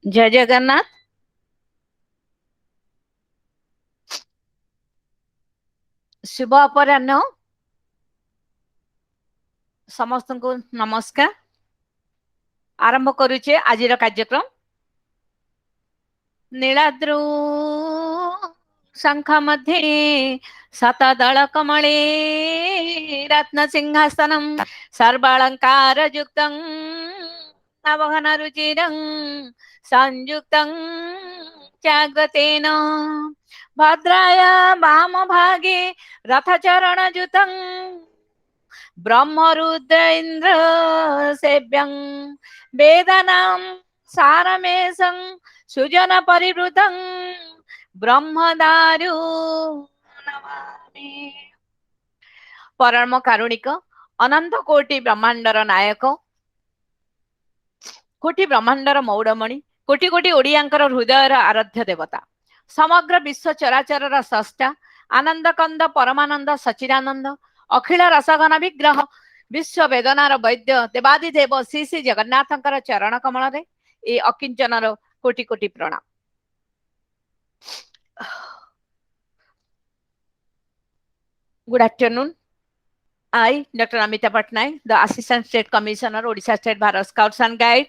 जय जगन्नाथ। शुभ अपराह्न समस्त को नमस्कार। आरंभ करुचे आज कार्यक्रम। नीलाद्रौ शंख मध्ये शतदल कमले रत्न सिंहासनं सर्वालंकार युक्तं नवघन रुचिरं संयुक्तं जाग्रतेन भद्राय वाम भागे रथचरणयुतं ब्रह्मरुद्र इंद्र सेव्यं वेदानां सारमेशं सुजन परिवृतं ब्रह्मदारु नमामि। परम कारुणिक अनंत कोटि ब्रह्मांडर नायक कोटि ब्रह्मांडर मौड़मणि कोटि कोटि ओडियांकर हृदयर आराध्य देवता समग्र विश्व चराचर स्रष्टा आनंद कंद परमानंद सचिदानंद अखिल रसघन विग्रह विश्व वेदनार वैद्य देवादिदेव श्री श्री जगन्नाथंकर चरण कमल रे ए अकिंचनर कोटि कोटि प्रणाम। Good afternoon. I, Dr. Amita Patnaik, the Assistant State Commissioner, Odisha State Bharat Scouts and Guide,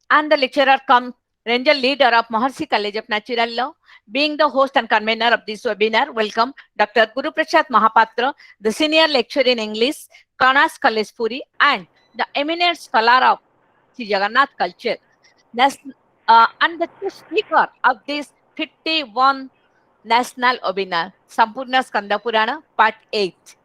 and the lecturer cum Ranger Leader of Maharshi College of Natural Law, being the host and convener of this webinar, welcome Dr. Guru Prasad Mahapatra, the Senior Lecturer in English, Kanas College Puri, and the eminent scholar of Sri Jagannath culture, and the chief speaker of this 51 National Webinar, Sampurna Skanda Purana, Part 8.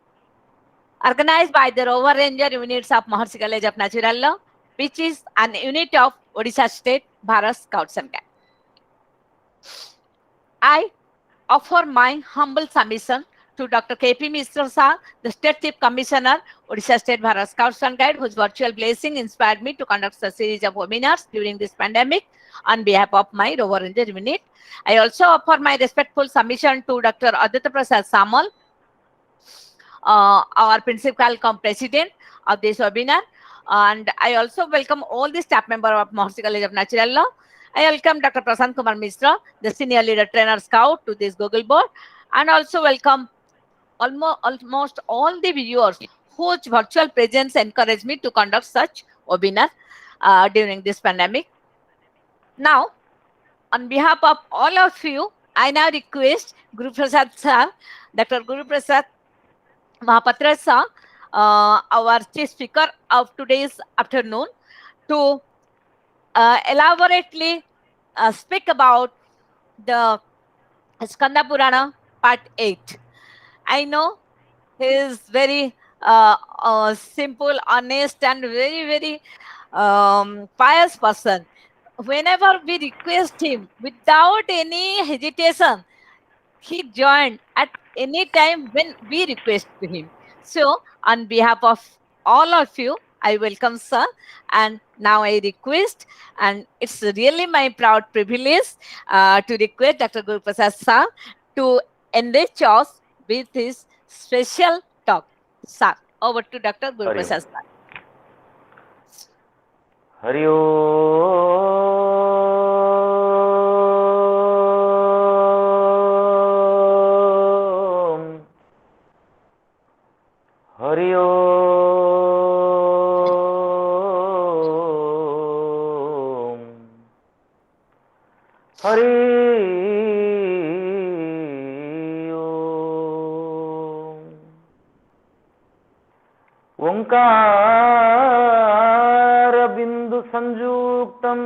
Organized by the Rover Ranger units of Maharshi College of Natural Law, which is an unit of Odisha State Bharat Scouts and Guides. I offer my humble submission to Dr. K.P. Mishra Sir, the State Chief Commissioner, Odisha State Bharat Scouts and Guides, whose virtual blessing inspired me to conduct a series of webinars during this pandemic on behalf of my Rover Ranger unit. I also offer my respectful submission to Dr. Aditya Prasad Samal, our principal cum president of this webinar, and I also welcome all the staff members of Maharshi College of Natural Law. I welcome Dr. Prasant Kumar Mishra, the senior leader trainer scout, to this Google board, and also welcome almost all the viewers whose virtual presence encouraged me to conduct such webinar during this pandemic. Now, on behalf of all of you, I now request Guru Prasad sir, Dr. Guru Prasad Mahapatra sir, our chief speaker of today's afternoon, to elaborately speak about the Skanda Purana part 8. I know he is very simple, honest, and very, very pious person. Whenever we request him, without any hesitation, he joined at any time when we request to him. So, on behalf of all of you, I welcome sir, and now I request, and it's really my proud privilege to request Dr. Guru Prasad sir to enrich us with his special talk. Sir, over to Dr. Guru Hari Om. Prasad sir. Hari Om. Hari Om. Hari Om. ओंकार बिंदु संयुक्तं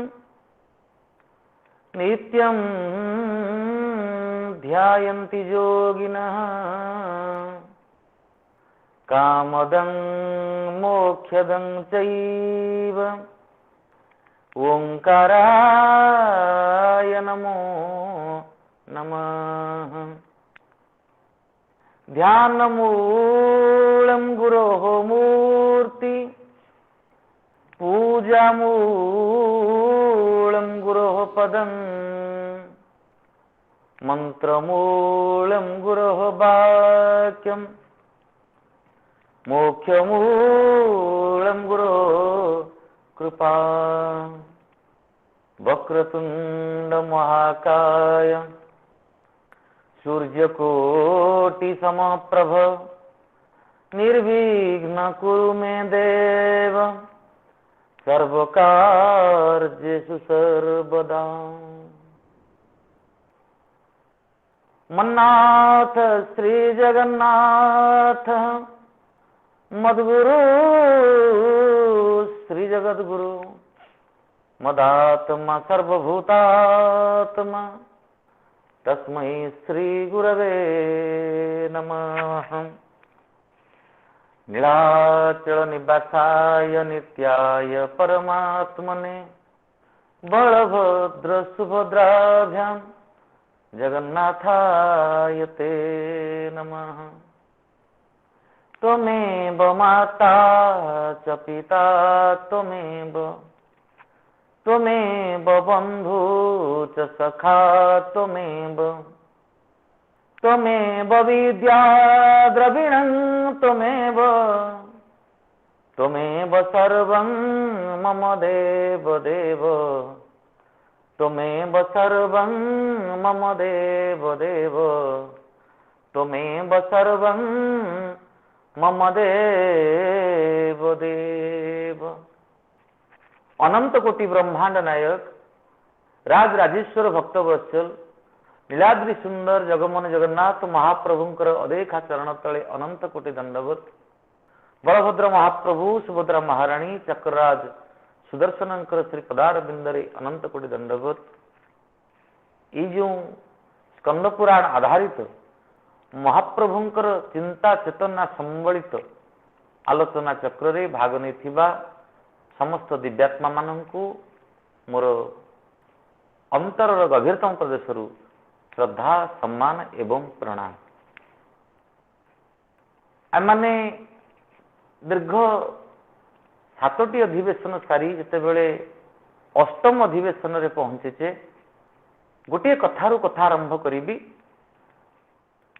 नित्यं ध्यायन्ति योगिनः कामदं मोक्षदं चैव ओंकाराय नमो नमः। ध्यानमूलं गुरोः मूर्ति पूजामूलं गुरोः पदं मन्त्रमूलं गुरोः वाक्यं मोक्षमूलं गुरोः कृपा। वक्रतुंड महाकाय सूर्यकोटि समप्रभ निर्विघ्न कुरु मे देव सर्वकार्येषु सर्वदा। मन्नाथ श्री जगन्नाथ मद्गुरु श्री जगद्गुरु मदात्मा सर्वभूतात्मा तस्मै श्री गुरवे नमः। नीलाचल निवासाय नित्याय परमात्मने बलभद्र सुभद्राभ्यां जगन्नाथाय ते नमः। त्वमेव माता च पिता त्वमेव बन्धु च सखा त्वमेव विद्या द्रविणं त्वमेव सर्वं मम देव त्वमेव सर्वं मम देव त्वमेव सर्वं मम देव। अनंत कोटि ब्रह्मांड नायक राज राजेश्वर भक्तवत्सल नीलाद्रि सुंदर जगमोहन जगन्नाथ महाप्रभुंकर अदेखा चरण तले अनंत कोटि दंडवत। बलभद्र महाप्रभु सुभद्रा महाराणी चक्रराज सुदर्शनंकर श्री पदार बिंदरे अनंत कोटि दंडवत। ये जो स्कंद पुराण आधारित महाप्रभुंकर चिंता चेतना संबलित आलोचना चक्र रे भाग नहीं समस्त दिव्यात्मा मानंकु मोर अंतर गभीरतम प्रदेश श्रद्धा सम्मान एवं प्रणाम। आमने दीर्घ 7टी अधिवेशन सारी जितेबले अष्टम अधिवेशन रे पहुंचे गोटे कथारू कथा आरंभ करी।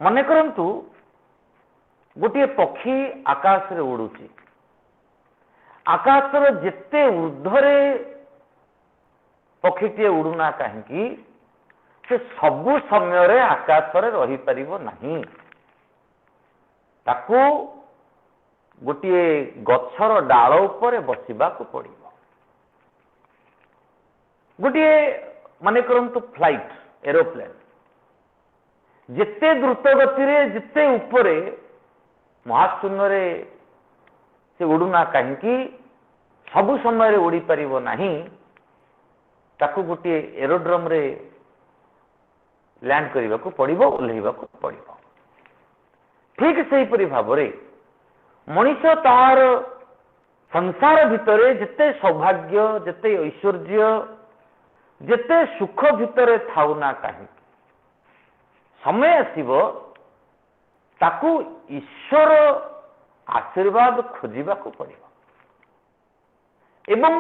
मन करंतु गोटे पक्षी आकाश रे उड़ुची। आकाशर जिते ऊर्ध्वरे पक्षीटे उड़ुना कहीं से सबु समय आकाश रे रही परिबो नहीं। ताकू गोटे गछर डाल उपरे बसिबाकू पड़िबो। गोटे माने करंतु फ्लाइट एरोप्लेन जिते द्रुत गति रे जिते उपरे महाशून्य रे से उड़ुना कहीं सबु समय उड़ी पारिबो नहीं। ताकू गोटे एरोड्रम रे लैंड करने को पड़िबो ओल्हेइबा को पड़िबो। ठीक से परि भाबरे मनुष्य तार संसार भितरे जिते सौभाग्य जिते ऐश्वर्य जिते सुख भितरे थाउ ना कहीं समय आसीबो ताकू ईश्वर आशीर्वाद खोजिबा को पड़िबो। एवं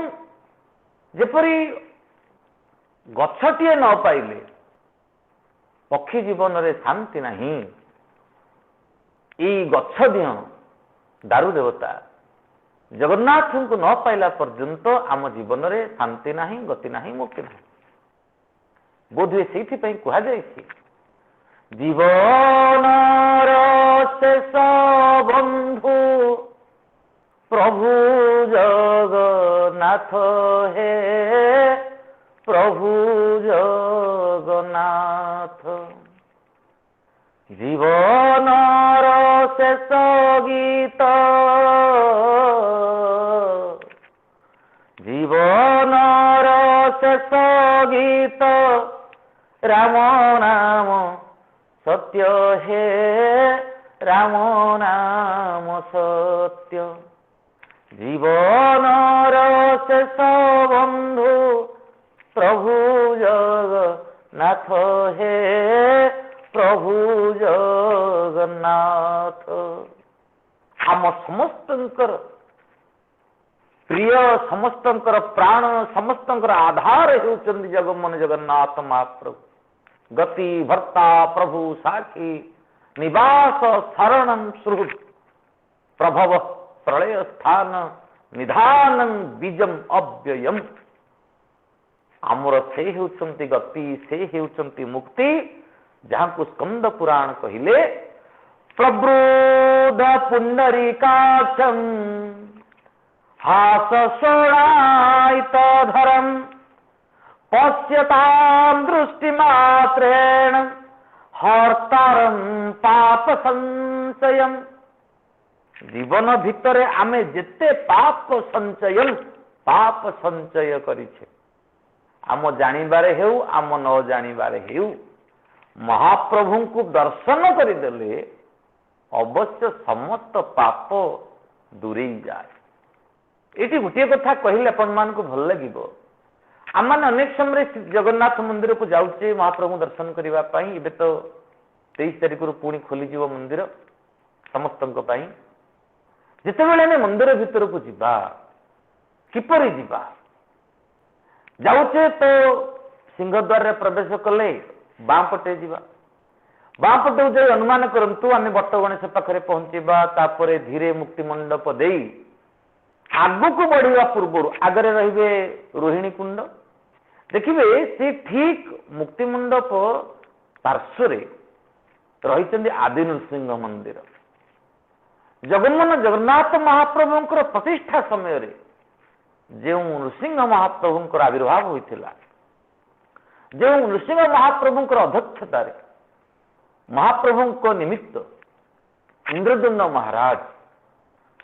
जेपरी गछटिए न पाइले पक्षी जीवन रे शांति नहीं। ई गछ दिह दारु देवता जगन्नाथ को न पाइला पर्यंत आम जीवन रे शांति नहीं गति नहीं मुक्ति नहीं। बोधे से कह जाए जीवन शेष बंधु प्रभु जगन्नाथ हे प्रभु जगन्नाथ। जीवन शेष गीत जीवन शेष गीत राम नाम सत्य हे राम नाम सत्य। जीवन शेष बंधु प्रभु जगन्नाथ हे प्रभु जगन्नाथ। आम समस्तंकर प्रिय समस्तंकर प्राण समस्तंकर आधार होउचंदी जगमोहन जगन्नाथ महाप्रभु। गति भर्ता प्रभु साखी निवास शरणं सुहृद प्रभव प्रलय स्थान निधानं बीजम अव्ययम। आमर से हेउचंती गति से हेउचंती मुक्ति जहाँ को स्कंद पुराण कहिले प्रबोध पुंडरीकाक्षम हास सोणायित धरम पश्यतां दृष्टिमात्रेण हर्तारं पाप संचयम। जीवन भितरे आमे जेते पाप संचय करिछे आम जानिबारे हेउ आम न जानिबारे हेउ महाप्रभु को दर्शन करदेले अवश्य समस्त पाप दूरे जाए। ये गोटे कथा कहले अपन मान को भल लगिबो। आम अनेक समय जगन्नाथ मंदिर को जाऊे महाप्रभु दर्शन करने एबे तो 23 तारिख पुणी खोलीज मंदिर समस्त जितेबाला आम मंदिर भितर को जीवा किपर जीवा जाऊे तो सिंहद्वार रे प्रवेश कले बाँ पटे जीवा बाँ पटे जाए अनुमान करंतु आम बट गणेश पाखे पहुंचवा तापर धीरे मुक्ति मंडप दे आगु को बढ़िया पूर्व आगरे रे रोहिणी कुंड देखिए से ठीक मुक्ति मंडप पार्श्व रही आदि नृसिंह मंदिर जगन्नाथ महाप्रभुंकर प्रतिष्ठा समय रे जो नृसिंह महाप्रभुंकर आविर्भाव होता जो नृसिंह महाप्रभुंकर अध्यक्षतार महाप्रभु निमित्त इंद्रदुम्न महाराज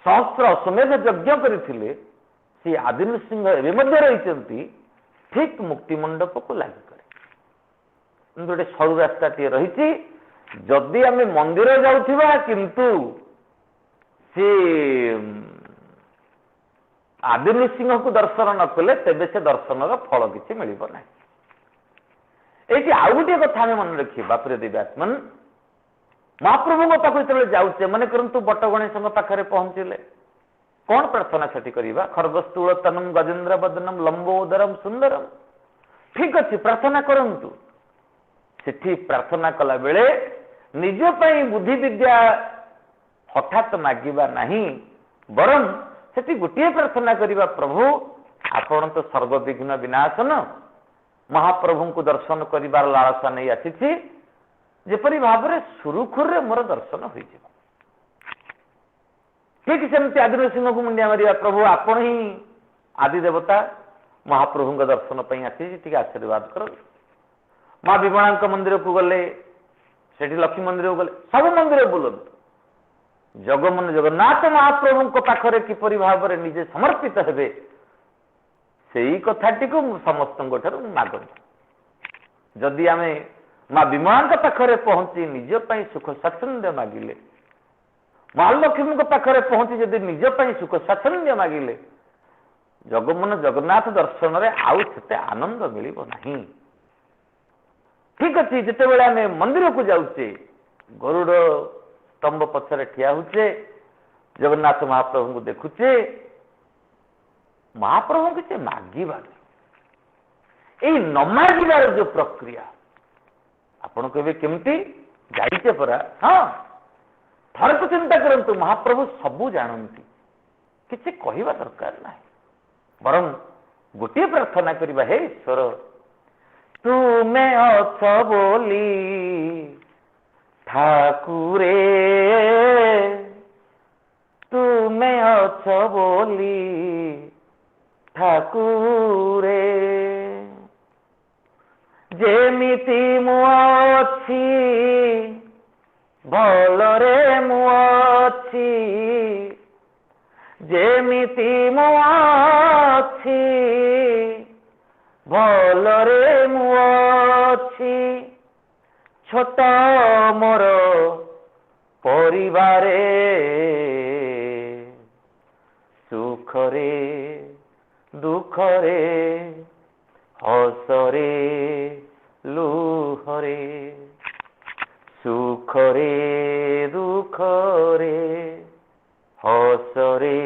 सहस्र अश्वमेध यज्ञ करते सी आदि नृसिंह एवं रही ठीक मुक्ति मंडप को लागू करे गोटे सरू रास्ता टी रही जदि आम मंदिर जाऊा किंतु सी आदि नृसिंह को दर्शन न कले तेबे से दर्शन फल किसी मिलना। ये आउ गोटे कथा आम मन रखा प्रिय दिव्यात्मन महाप्रभु पाक जो जाऊे मन करूँ बट गणेश पाखे पहुंचले कौन प्रार्थना से करवा खर्गस्थूल तनम गजेन्द्र बदनम लंबोदरम सुंदरम ठीक अच्छे प्रार्थना करंतु सेठी प्रार्थना कला बेले निज पई बुद्धि विद्या हठात मागिबा नहीं बरं सेठी गोटे प्रार्थना करवा प्रभु आपण तो सर्वविघ्न विनाशन महाप्रभु को दर्शन करिबार लालसा नहीं आसी जेपरी भाव में सुरुखुर रे मोर दर्शन हो ठीक सेमती आदि नृसिंह को मुंडिया मारिया प्रभु आपण ही आदि देवता महाप्रभु दर्शन पर आसी आशीर्वाद कर माँ विमला मंदिर को गले से लक्ष्मी मंदिर को गले सब मंदिर बुलंतु जगन्नाथ महाप्रभु पाखरे किपरि भाव में निजे समर्पित हेबे सेई कथाटी को समस्त मागंतु जदि आमे माँ विमला पाखरे पहुंची निज पई सुख स्वाच्छंद्य मागिले महालक्ष्मी पाखरे पहुंची जदि निज पई सुख स्वाच्छंद्य मागिले जगन्नाथ दर्शन रे आउ सेते आनंद मिलिबो नहीं। ठीक अच्छे जिते बेले आम मंदिर को जाऊे गरुड़ स्तंभ पछरे ठिया होचे जगन्नाथ महाप्रभु को देखुचे महाप्रभु किसी मागिबार यही न मागिबार जो प्रक्रिया आपण कहे केमती जाइचे परा हाँ थर को चिंता करंतु महाप्रभु सबू जानती किसी कहवा दरकार ना बरं गोटे प्रार्थना करवा हे ईश्वर तुमे अछ बोली ठाकुरे तुमे अछ बोली ठाकुरे जेमिति मु अछि भलरे मु अछि जेमिति मु अछि भलरे मु अछि छोट मोर परिवारे सुखरे दुखरे हसरे लुहरे सुखरे दुखरे हसरे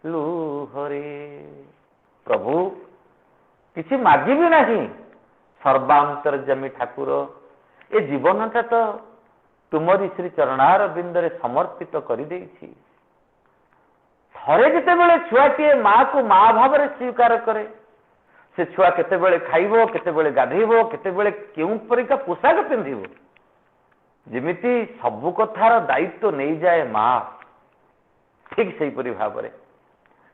लुहरे प्रभु किसी मागिबी नहीं सर्वांतर्यामी ठाकुर ए जीवनटा तो तुमरी श्री चरणार बिंदरे समर्पित कर देछि थरे जिते बेले छुआटीए माँ को माँ भाव में स्वीकार करे से छुआ केतेबेले खाइबो, केतेबेले गाधेइबो, केतेबेले केउं परिका पोशाक पिंधिबो, जेमिति सबु कथार दायित्व नहीं जाए माँ, ठीक से परि भाव में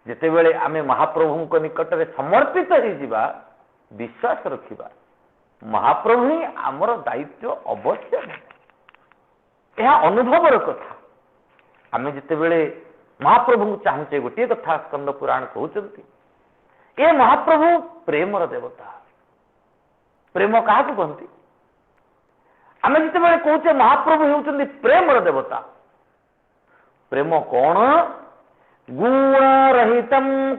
जितेबेले आमे महाप्रभु को निकट में समर्पित हो जिबा, विश्वास रखिबा महाप्रभु ही आमर दायित्व अवश्य यह अनुभवर कथा। आमे जितेबेले महाप्रभु चाहूचे गोटे कथा स्कंद पुराण कहते ये महाप्रभु प्रेमर देवता। प्रेम क्या कहते आम जिते कहे महाप्रभु होती प्रेमर देवता। प्रेम कौन? गुण रहित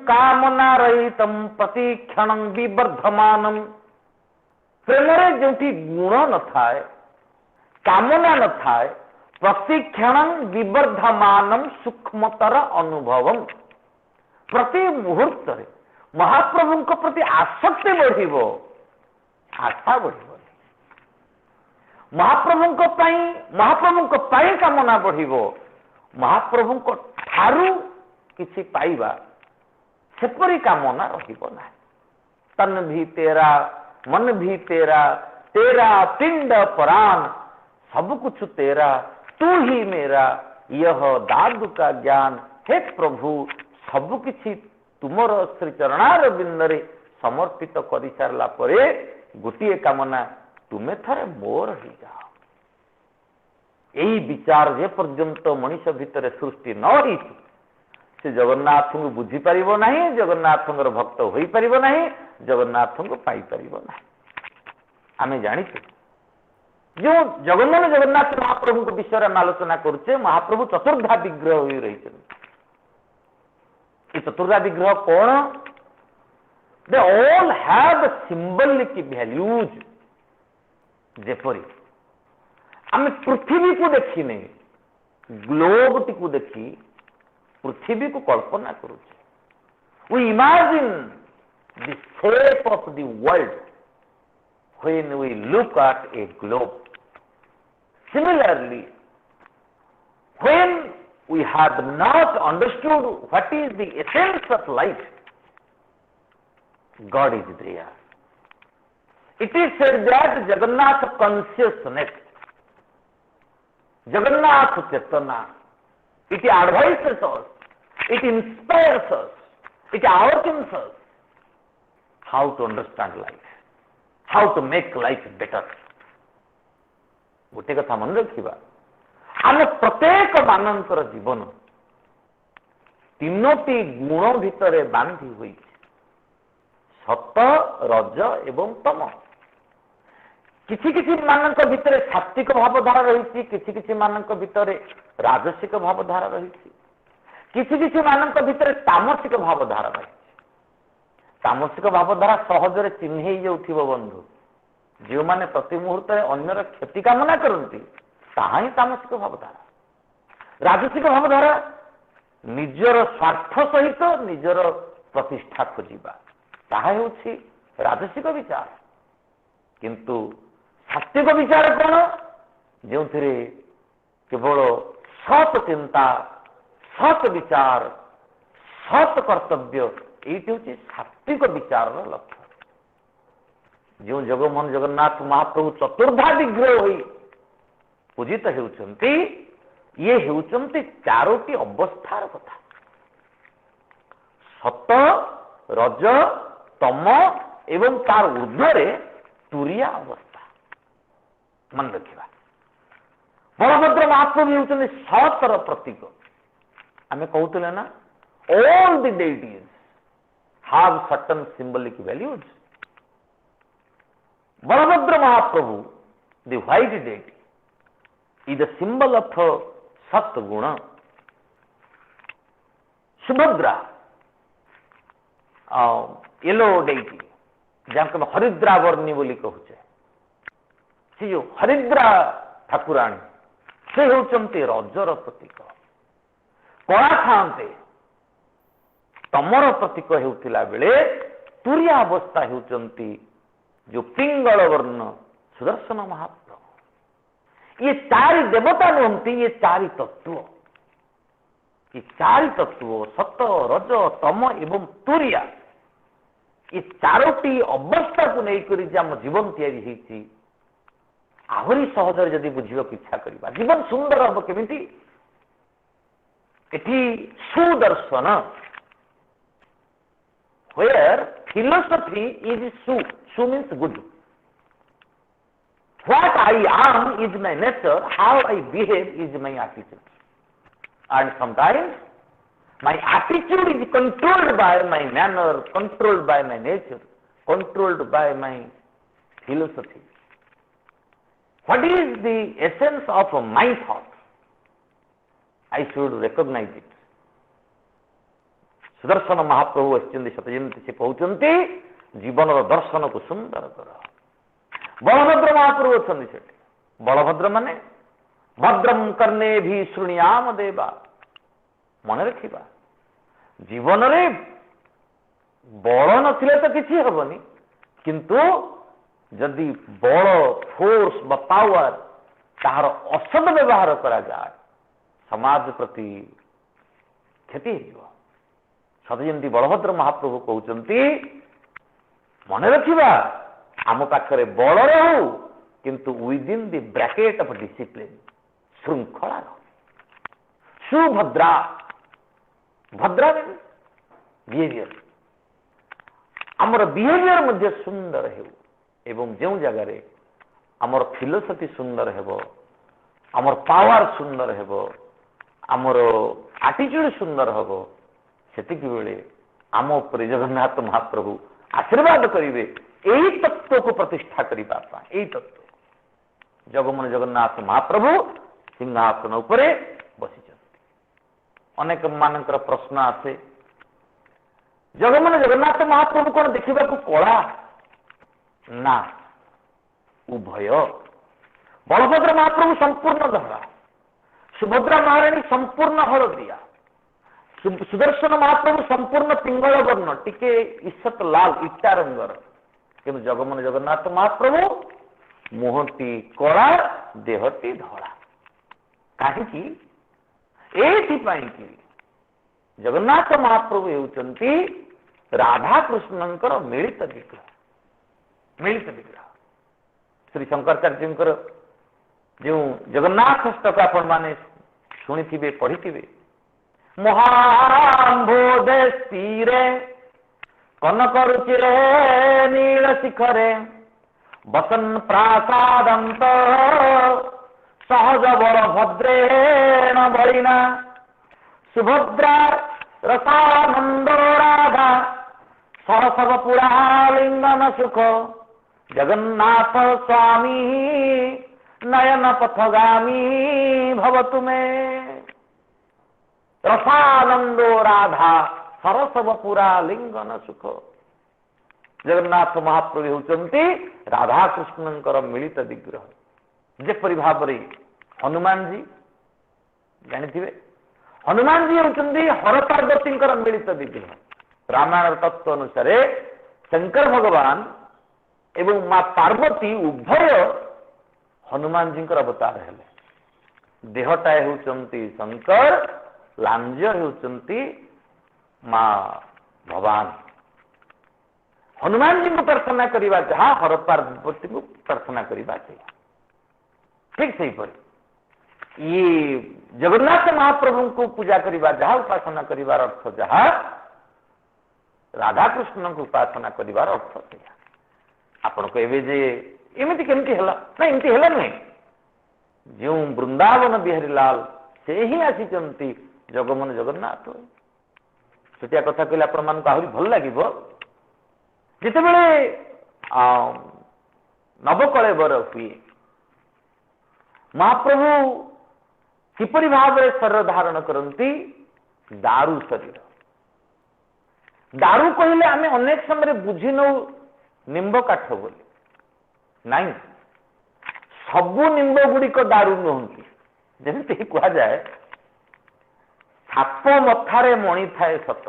कामना रहित प्रतिक्षण विवर्धमान। प्रेम जो गुण न थाए, कामना न थाए, प्रतिक्षण विवर्धमान सूक्ष्मतर अनुभव। प्रति मुहूर्त महाप्रभु को प्रति आसक्ति बढ़िबो, आशा बढ़िबो। महाप्रभु को पाई कामना बढ़िबो, महाप्रभु को ठारू किछि पाइबा सेपरी कामना रहिबो ना। तन भी तेरा, मन भी तेरा, तेरा पिंड प्राण सब कुछ तेरा, तू ही मेरा, यह दादु का ज्ञान। हे प्रभु सब किछि तुमर श्री चरणार बिंदरे समर्पित कर सारला परे गोटे कामना, तुमे थरे मोर ही जाओ। यही विचार जे पर्यंत मनीष भितर सृष्टि न होई से जगन्नाथ को बुझी पारिबो नहीं, जगन्नाथ भक्त होई पारिबो नहीं, जगन्नाथ को पाई पारिबो नहीं। आमे जानिछे जो जगन्नाथ महाप्रभु को विषय में आलोचना करुचे, महाप्रभु चतुर्धा विग्रह हो रही। चतुर्धा विग्रह कौन? They all have symbolic values. जेपरी आम पृथ्वी को देखी नहीं, ग्लोब टी को देखी पृथ्वी को कल्पना करुचे। We imagine the shape of the world when we look at a globe. Similarly, when we have not understood what is the essence of life, God is there. It is said that Jagannath consciousness, Jagannath Chetana, it advises us, it inspires us, it awakens us how to understand life, how to make life better. गोटे कथा मन रखा, आम प्रत्येक मानकर जीवन तीनोटी गुण भितर बांधी हुई, सत, रज एवं तम। किछि किछि मानक भितर सात्विक भावधारा रही, किछि किछि मानक भितर राजसिक भावधारा रही, किछि किछि मानक भितर तामसिक भावधारा रही। तामसिक भावधारा सहजरे चिन्हई जाउथिबो बंधु। जो माने प्रति मुहूर्त अन्यर क्षति कामना करती ताहा ही तामसिक भावधारा। राजसिक भावधारा निजर स्वार्थ सहित निजर प्रतिष्ठा खोजिबा, ताहा हेउछि राजसिक विचार। किंतु सात्विक विचार कौन? जो केवल सत चिंता, सत विचार, सत कर्तव्य, ये हूँ सात्विक विचार लक्ष्य। जो जगमोहन जगन्नाथ महाप्रभु चतुर्धा विग्रह होई पूजित होउचंती, ये होउचंती चारोटी अवस्थार कथा। सत, रज, तम एवं तार ऊर्ध्वरे तुरिया अवस्था मन रखिबा। बलभद्र महाप्रभु होउचंती सतर प्रतीक। आमे कहउतले ना, all the deities have certain symbolic values. Balabhadra Mahaprabhu, the white deity, is the symbol of सत गुण। सुभद्रा, येलो डेटी, जहाँ हरिद्रा वर्णी बोली कहूचे, से जो हरिद्रा ठाकुराणी से होचंती रजर प्रतीक। कला खाते तमर प्रतीक होउथिला बेले तुरिया अवस्था होचंती जो पिंगल वर्ण सुदर्शन महाप्रभु। ये चारि देवता नुहंती, ये चारि तत्व। ये चारि तत्व सत, रज, तम एवं तुरिया, ये चारोटी अवस्था को लेकर आम जीवन या आहरी सहजरे जदि बुझा इच्छा करवा जीवन सुंदर हम केमिति एठी Sudarshan where philosophy is su means good. What I am is my nature, how I behave is my attitude. And sometimes my attitude is controlled by my manner, controlled by my nature, controlled by my philosophy. What is the essence of my thought? I should recognize it. Sudarshan महाप्रभु अच्छे सत्यजयंती से कहते जीवन दर्शन को सुंदर कर बलभद्र महाप्रभु अच्छे बलभद्र माने भद्रम करने भी शुणियाम देवा मन रखा जीवन रे बल नथिले तो किसी हेनी किंतु जदि बल फोर्स बा पावर तार असद व्यवहार करा जाए समाज प्रति क्षति हो सत्यजयंती बलभद्र महाप्रभु कहते मन रखा आम पाखे बल रहू किंतु within the bracket of discipline श्रृंखला सुभद्रा भद्रा बिहेवियर आमर बिहेवियर मध्य सुंदर हो एवं जो जगार आमर फिलोसफी सुंदर हेबो आमर पावर सुंदर हेबो आमर एटीट्यूड सुंदर हेबो सेतिक बेले आम उपर जगन्नाथ महाप्रभु आशीर्वाद करेंगे यही तत्व को प्रतिष्ठा करने यही तत्व जगमोहन जगन्नाथ महाप्रभु सिंहासन उपरे बसी अनेक मानकर प्रश्न आसे जगमोहन जगन्नाथ महाप्रभु कौन देखा कला ना उभय बलभद्र महाप्रभु संपूर्ण धरा सुभद्रा महाराणी संपूर्ण हलदिया सुदर्शन महाप्रभु संपूर्ण पिंगल वर्ण टिके ईषत लाल इटा रंगर कि जगमोहन जगन्नाथ महाप्रभु मुहटी कला देहटी धड़ा कहीं जगन्नाथ महाप्रभु होती राधाकृष्ण मिलित विग्रह श्री शंकराचार्य जो जगन्नाथ स्तक आपण माने शुणी पढ़ी महाम्भोदे तीरे कनकरुचिरे नील शिखरे बसन प्रासादंत सहज बर भद्रेण बलिना सुभद्रा रसानंद राधा सरसव पुरालिंगन सुख जगन्नाथ स्वामी नयन पथगामी भवतु मे रसानंदो राधा सरसव पुरालिंगन सुख जगन्नाथ महाप्रभु होती राधा कृष्ण मिलित विग्रह जेपरी भाव हनुमान जी जानी हनुमान जी होती हर पार्वती मिलित विग्रह रामायण तत्व अनुसार शंकर भगवान एवं माँ पार्वती उभय हनुमान जी अवतार है देहटा होती शंकर लांज होती माँ भवान हनुमान जी को प्रार्थना करवा जहाँ हर पार्वती को प्रार्थना करवा ठीक से ये जगन्नाथ महाप्रभु को पूजा करवा जहाँ उपासना करार अर्थ जहाँ राधाकृष्ण को उपासना करार अर्थ से आपण कहे जे एमती केमती है ना एमती है नुहे जो वृंदावन बिहारी लाल से ही आसी जगमोहन जगन्नाथ छुटिया कथा कहले आपण मानक आहरी भल लागिबो जितेबेले नवकलेवर हुए महाप्रभु किपरि भाव में शरीर धारण करती दारू शरीर दारू कहले आमे अनेक समय बुझी नौ निंब काठ बोली नाई सबु निंब गुड़िक दारू नुहंती जमी कह जाए साप मथारे मणि थाए सत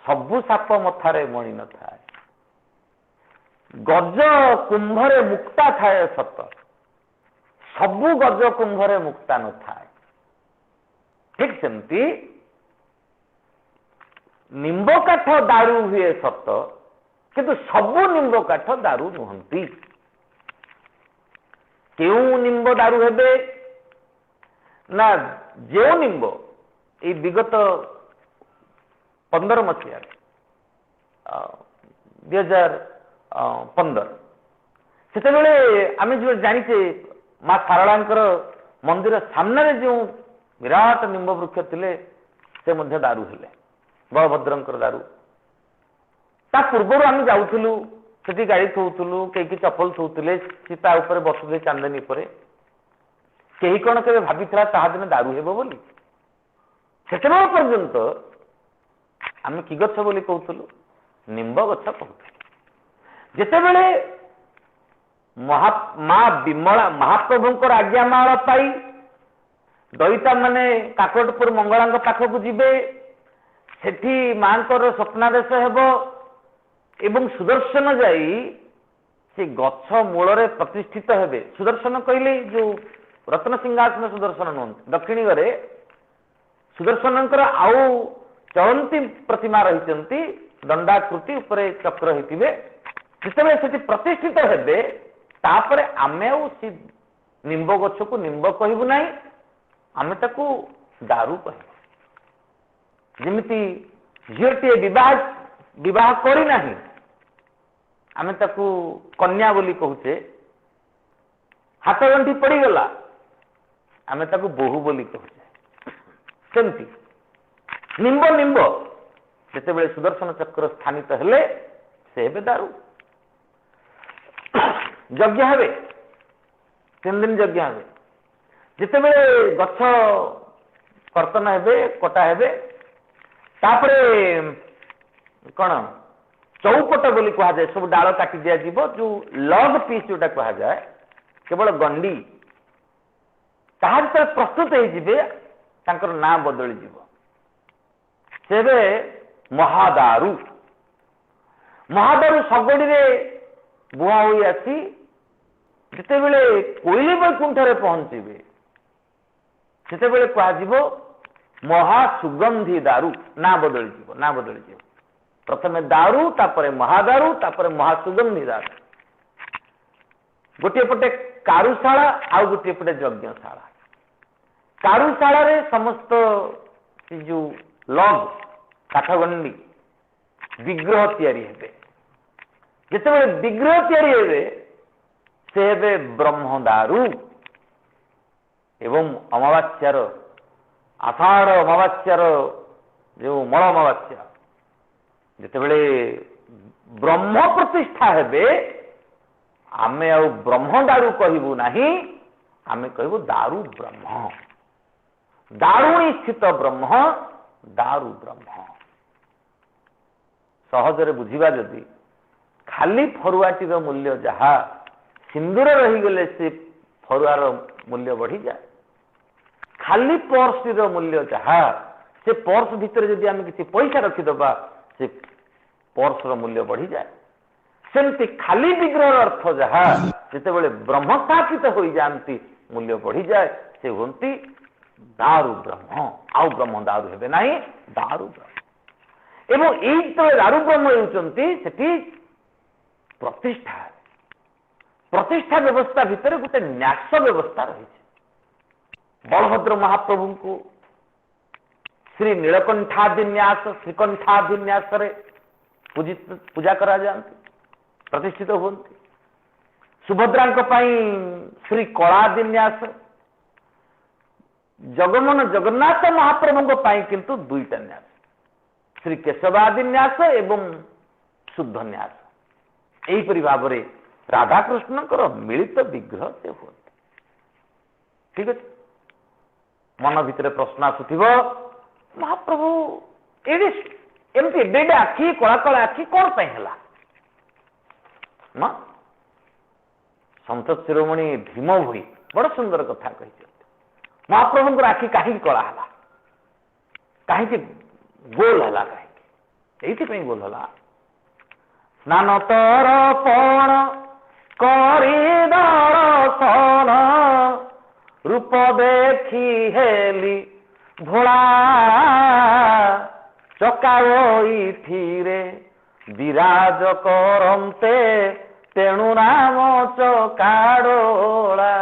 सबु साप मथारे मणि न थाए गज कुंभरे मुक्ता थाए सत सबु गज कुंभरे मुक्ता न थाए ठीक सेमती निंब काठ दारू हुए सत किंतु सबु निंब काठ दारू नुहंती क्यों निंब दारू हेबे ना जो निंब ये विगत 15 मसीह 2015 सेतेबेले आमे जो जानिचे माँ सारଳାଙ୍କର मंदिर सामने जो विराट निंब वृक्ष थिले से मध्य दारू हेले बलभद्रंकर दारू ता पूर्वर आम जाऊलु से गाड़ी थोलु कई चपल थोले सीता उपर बसुले चांदनी पर कहीं कौन के भाई दिन दारू हेब बोली से पर्यंत आम कि गछ बोली कहूलु निंब गछ कहूँ जितेबले माँ विमला महाप्रभुंकर आज्ञामाल पाई दईता माने काकटपुर मंगला पाखक जीवे सेठी मांकर स्वप्नादेश हेब एवं सुदर्शन जाई से गछ मूल प्रतिष्ठित हेबे सुदर्शन कहले जो रत्न सिंहासन सुदर्शन नुहत दक्षिणी घरे सुदर्शन आउ चलंती प्रतिमा रही दंडाकृति उपरे चक्र होते जिते से प्रतिष्ठित हेबे तापर आमे सी निंब गछ को निंब कहबू ना आमे ताकू दारू कह जमीती झीटे विवाह करना आमे ताकू कन्या बोली कहूचे हाथ गंठी पड़गला आमे ताकू बोहू बोली कहूचे सेमती निंब निंब जिते सुदर्शन चक्र स्थानित हेले से हेबे दारू यज्ञ हेबे 3 दिन यज्ञ हेबे जिते गछ कर्तन हेबे कटा हेबे तापरे कौन चौपट बोली कह जाए सब डाल काटी दिया जीवो जो लग पीस जोटा कह जाए केवल गंडी ताहा जो प्रस्तुत हो ना बदली जीव से महादारू महादारू सगड़ी रे बुहा हो आसी जिते बड़े कोईली बैकुंठरे पहुंचे से कह महासुगंधी दारू ना बदली जीव प्रथमे दारू तापरे महादारू तापरे महासुगंधी दारू गोटे पटे कारुशाला आउ गोटे पटे यज्ञशाला कारुशाला रे समस्त जो लग काठगंडी विग्रह तैयारी हेबे जिते विग्रह तैयारी हेबे से हेबे ब्रह्मदारू एवं अमावास्यार आषाढ़ अमावास्यार जो मल अमावास्या जिते ब्रह्म प्रतिष्ठा हेबे आमे आ ब्रह्म दारू कहबू नहीं आमे कहबू दारू ब्रह्म दारूणी स्थित ब्रह्म दारू ब्रह्म सहजरे बुझिबा जदि खाली फरुआटीर मूल्य जहा सिंदूर रहीगले से फरुआर मूल्य बढ़ी जाए खाली पर्सर मूल्य जहा से पर्स भितर जदि आम किसी पैसा रखीदबा से पर्सर मूल्य बढ़ी जाए सेमती खाली विग्रह अर्थ जहा जिते ब्रह्म स्थापित हो जाती मूल्य बढ़ी जाए से हंती दारू ब्रह्म आउ ब्रह्म दारू हेबे नहीं दारू ब्रह्म एवं ये दारू ब्रह्म होती प्रतिष्ठा प्रतिष्ठा व्यवस्था भितर गोटे न्यास व्यवस्था रही बलभद्र महाप्रभु को श्री नीलकंठाधिन्यास श्रीकंठाधिन्यास पूजा करा जाती प्रतिष्ठित होती सुभद्रा श्री कलादिन्यास जगमोहन जगन्नाथ महाप्रभु किंतु दुईटा न्यास श्री केशवादिन्यास एवं शुद्ध न्यास यहीपरि भाव में राधाकृष्ण मिलित विग्रह से हो ठीक अच्छे मन भितर प्रश्न आसुव महाप्रभु एमती एडे आखि कला कला आखि कौन है संत शिरोमणि भीम भोई बड़ सुंदर कथा कही महाप्रभु आखि कहीं कला है कहीं गोल है कहीं गोल है स्नान तर्पण करी दर्शन रूप देखी हेली भोला ଚକା ବଇଥିରେ ବିରାଜ କରନ୍ତେ ତେଣୁ ନାମ ଚକାଡୋଳା।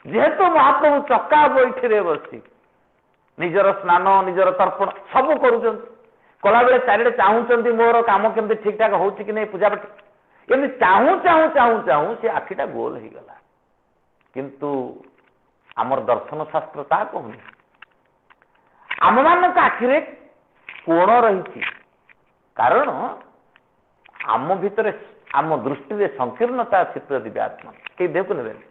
ଯେହେତୁ ମହାପ୍ରଭୁ ଚକା ବଇଥିରେ ବସି ନିଜର ସ୍ନାନ ନିଜର ତର୍ପଣ ସବୁ କରୁଛନ୍ତି, କଲାବେଳେ ଚାରିଆଡେ ଚାହୁଁଛନ୍ତି ମୋର କାମ କେମିତି ଠିକ ଠାକ ହଉଛି କି ନାହିଁ ପୂଜାପାଠ, ଏମିତି ଚାହୁଁ ଚାହୁଁ ଚାହୁଁ ଚାହୁଁ ସେ ଆଖିଟା ଗୋଲ ହେଇଗଲା। କିନ୍ତୁ ଆମର ଦର୍ଶନ ଶାସ୍ତ୍ର ତାହା କହୁନି। ଆମମାନଙ୍କ ଆଖିରେ କୋଣ ରହିଛି, କାରଣ ଆମ ଭିତରେ ଆମ ଦୃଷ୍ଟିରେ ସଂକୀର୍ଣ୍ଣତା ଅଛି। ଦିବ୍ୟାତ୍ମା କେହି ଦେଖୁନେବେନି।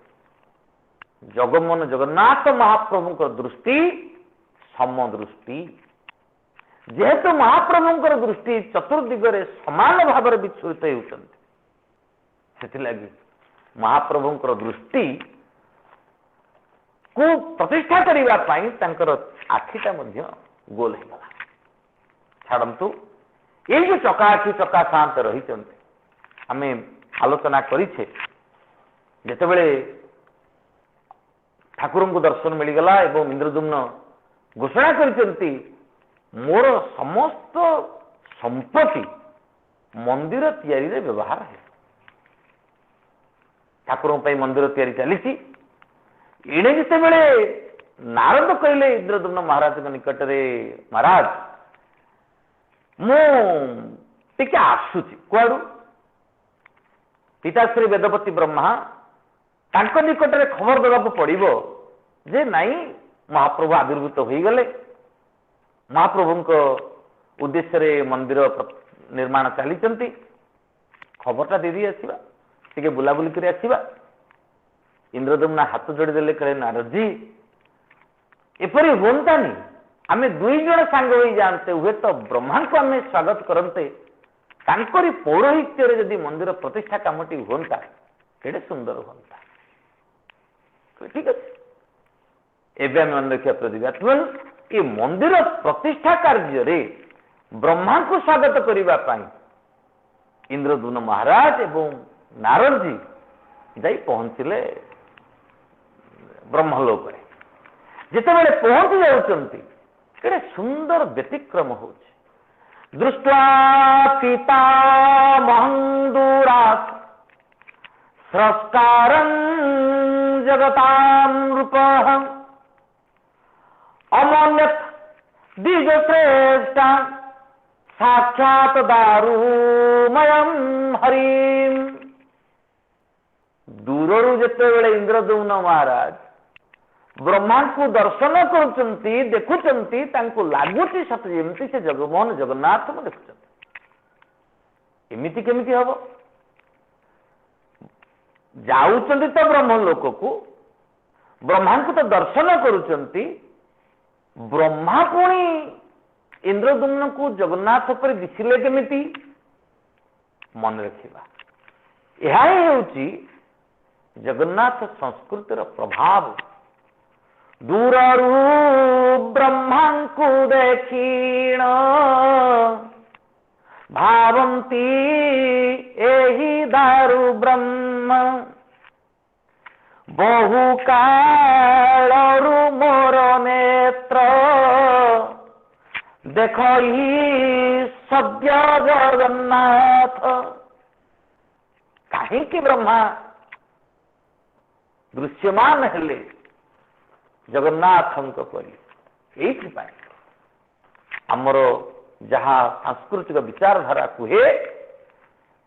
ଜଗମୋହନ ଜଗନ୍ନାଥ ମହାପ୍ରଭୁଙ୍କ ଦୃଷ୍ଟି ସମଦୃଷ୍ଟି। ଯେହେତୁ ମହାପ୍ରଭୁଙ୍କର ଦୃଷ୍ଟି ଚତୁର୍ଦିଗରେ ସମାନ ଭାବରେ ବିଚ୍ଛୁରିତ ହେଉଛନ୍ତି, ସେଥିଲାଗି ମହାପ୍ରଭୁଙ୍କର ଦୃଷ୍ଟି କୁ ପ୍ରତିଷ୍ଠା କରିବା ପାଇଁ ତାଙ୍କର ଆଖିଟା ମଧ୍ୟ ଗୋଲ ହେଇଗଲା। ଛାଡ଼ନ୍ତୁ, ଏଇ ଯୋଉ ଚକା ଆଖି ଚକା ସାନ୍ତ ରହିଛନ୍ତି, ଆମେ ଆଲୋଚନା କରିଛେ ଯେତେବେଳେ ଠାକୁରଙ୍କୁ ଦର୍ଶନ ମିଳିଗଲା ଏବଂ ଇନ୍ଦ୍ରଦ୍ୟୁମ୍ନ ଘୋଷଣା କରିଛନ୍ତି ମୋର ସମସ୍ତ ସମ୍ପତ୍ତି ମନ୍ଦିର ତିଆରିରେ ବ୍ୟବହାର ହେବ। ଠାକୁରଙ୍କ ପାଇଁ ମନ୍ଦିର ତିଆରି ଚାଲିଛି। ଏଣେ ଯେତେବେଳେ ନାରଦ କହିଲେ ଇନ୍ଦ୍ରଦ୍ୟୁମ୍ନ ମହାରାଜଙ୍କ ନିକଟରେ, ମହାରାଜ ମୁଁ ଟିକେ ଆସୁଛି କୁଆଡୁ, ପିତାଶ୍ରୀ ବେଦପତି ବ୍ରହ୍ମା ତାଙ୍କ ନିକଟରେ ଖବର ଦେବାକୁ ପଡିବ ଯେ ନାଇଁ ମହାପ୍ରଭୁ ଆବିର୍ଭୂତ ହୋଇଗଲେ, ମହାପ୍ରଭୁଙ୍କ ଉଦ୍ଦେଶ୍ୟରେ ମନ୍ଦିର ନିର୍ମାଣ ଚାଲିଛନ୍ତି, ଖବରଟା ଦେଇଦେଇ ଆସିବା, ଟିକେ ବୁଲାବୁଲି କରି ଆସିବା। ଇନ୍ଦ୍ରଦ୍ୟୁମ୍ନ ହାତ ଯୋଡ଼ିଦେଲେ, କହିଲେ ନାରଦଜୀ ଏପରି ହୁଅନ୍ତାନି, ଆମେ ଦୁଇ ଜଣ ସାଙ୍ଗ ହୋଇଯାଆନ୍ତେ, ହୁଏତ ବ୍ରହ୍ମାଙ୍କୁ ଆମେ ସ୍ୱାଗତ କରନ୍ତେ, ତାଙ୍କରି ପୌରୋହିତ୍ୟରେ ଯଦି ମନ୍ଦିର ପ୍ରତିଷ୍ଠା କାମଟି ହୁଅନ୍ତା କେଡ଼େ ସୁନ୍ଦର ହୁଅନ୍ତା। ଠିକ ଅଛି, ଏବେ ଆମେ ମନେ ରଖିବା ପ୍ରତିଭାତ୍ମନ ଏ ମନ୍ଦିର ପ୍ରତିଷ୍ଠା କାର୍ଯ୍ୟରେ ବ୍ରହ୍ମାଙ୍କୁ ସ୍ୱାଗତ କରିବା ପାଇଁ ଇନ୍ଦ୍ରଦ୍ୟୁମ୍ନ ମହାରାଜ ଏବଂ ନାରଦଜୀ ଯାଇ ପହଞ୍ଚିଲେ ବ୍ରହ୍ମଲୋକରେ। ଯେତେବେଳେ ପହଞ୍ଚି ଯାଉଛନ୍ତି, କେଡ଼େ ସୁନ୍ଦର ବ୍ୟତିକ୍ରମ ହଉଛି। ଦୃଷ୍ଟ୍ୱା ପିତାମହଂ ଦୂରାତ୍ ସ୍ରଷ୍ଟାରଂ ଜଗତାଂ ରୂପଃ ଅମନ୍ୟତ୍ ଦ୍ୱିଜଶ୍ରେଷ୍ଠା ସାକ୍ଷାତ ଦାରୁମୟଂ ହରିಂ। ଦୂରରୁ ଯେତେବେଳେ ଇନ୍ଦ୍ରଦ୍ୟୁମ୍ନ ମହାରାଜ ବ୍ରହ୍ମାଙ୍କୁ ଦର୍ଶନ କରୁଛନ୍ତି, ଦେଖୁଛନ୍ତି, ତାଙ୍କୁ ଲାଗୁଛି ସତ ଯେମିତି ସେ ଜଗମୋହନ ଜଗନ୍ନାଥଙ୍କୁ ଦେଖୁଛନ୍ତି। ଏମିତି କେମିତି ହବ? ଯାଉଛନ୍ତି ତ ବ୍ରହ୍ମ ଲୋକକୁ, ବ୍ରହ୍ମାଙ୍କୁ ତ ଦର୍ଶନ କରୁଛନ୍ତି, ବ୍ରହ୍ମା ପୁଣି ଇନ୍ଦ୍ରଦ୍ୟୁମ୍ନକୁ ଜଗନ୍ନାଥ ଉପରେ ଦିଶିଲେ କେମିତି? ମନେ ରଖିବା, ଏହା ହିଁ ହେଉଛି ଜଗନ୍ନାଥ ସଂସ୍କୃତିର ପ୍ରଭାବ। ଦୂରରୁ ବ୍ରହ୍ମାଙ୍କୁ ଦେଖିଣ ଭାବନ୍ତି ଏହି ଦାରୁ ବ୍ରହ୍ମ, ବହୁ କାଳରୁ ମୋର ନେତ୍ର ଦେଖଇ ସଦ୍ୟ ଜଗନ୍ନାଥ। କାହିଁକି ବ୍ରହ୍ମା ଦୃଶ୍ୟମାନ ହେଲେ ଜଗନ୍ନାଥଙ୍କ ପରି? ଏଇଥିପାଇଁ ଆମର ଯାହା ସାଂସ୍କୃତିକ ବିଚାରଧାରା କୁହେ,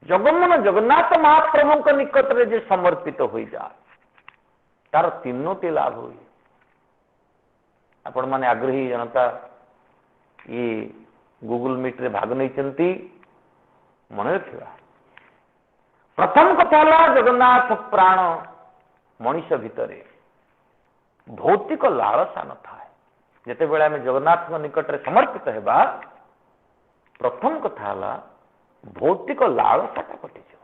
ଜଗମୋହନ ଜଗନ୍ନାଥ ମହାପ୍ରଭୁଙ୍କ ନିକଟରେ ଯେ ସମର୍ପିତ ହୋଇଯାଏ ତାର ତିନୋଟି ଲାଭ ହୁଏ। ଆପଣମାନେ ଆଗ୍ରହୀ ଜନତା ଇଏ ଗୁଗୁଲ ମିଟ୍ରେ ଭାଗ ନେଇଛନ୍ତି, ମନେ ରଖିବା। ପ୍ରଥମ କଥା ହେଲା ଜଗନ୍ନାଥ ପ୍ରାଣ ମଣିଷ ଭିତରେ ଭୌତିକ ଲାଳସା ନଥାଏ। ଯେତେବେଳେ ଆମେ ଜଗନ୍ନାଥଙ୍କ ନିକଟରେ ସମର୍ପିତ ହେବା, ପ୍ରଥମ କଥା ହେଲା ଭୌତିକ ଲାଳସାଟା କଟିଯିବ।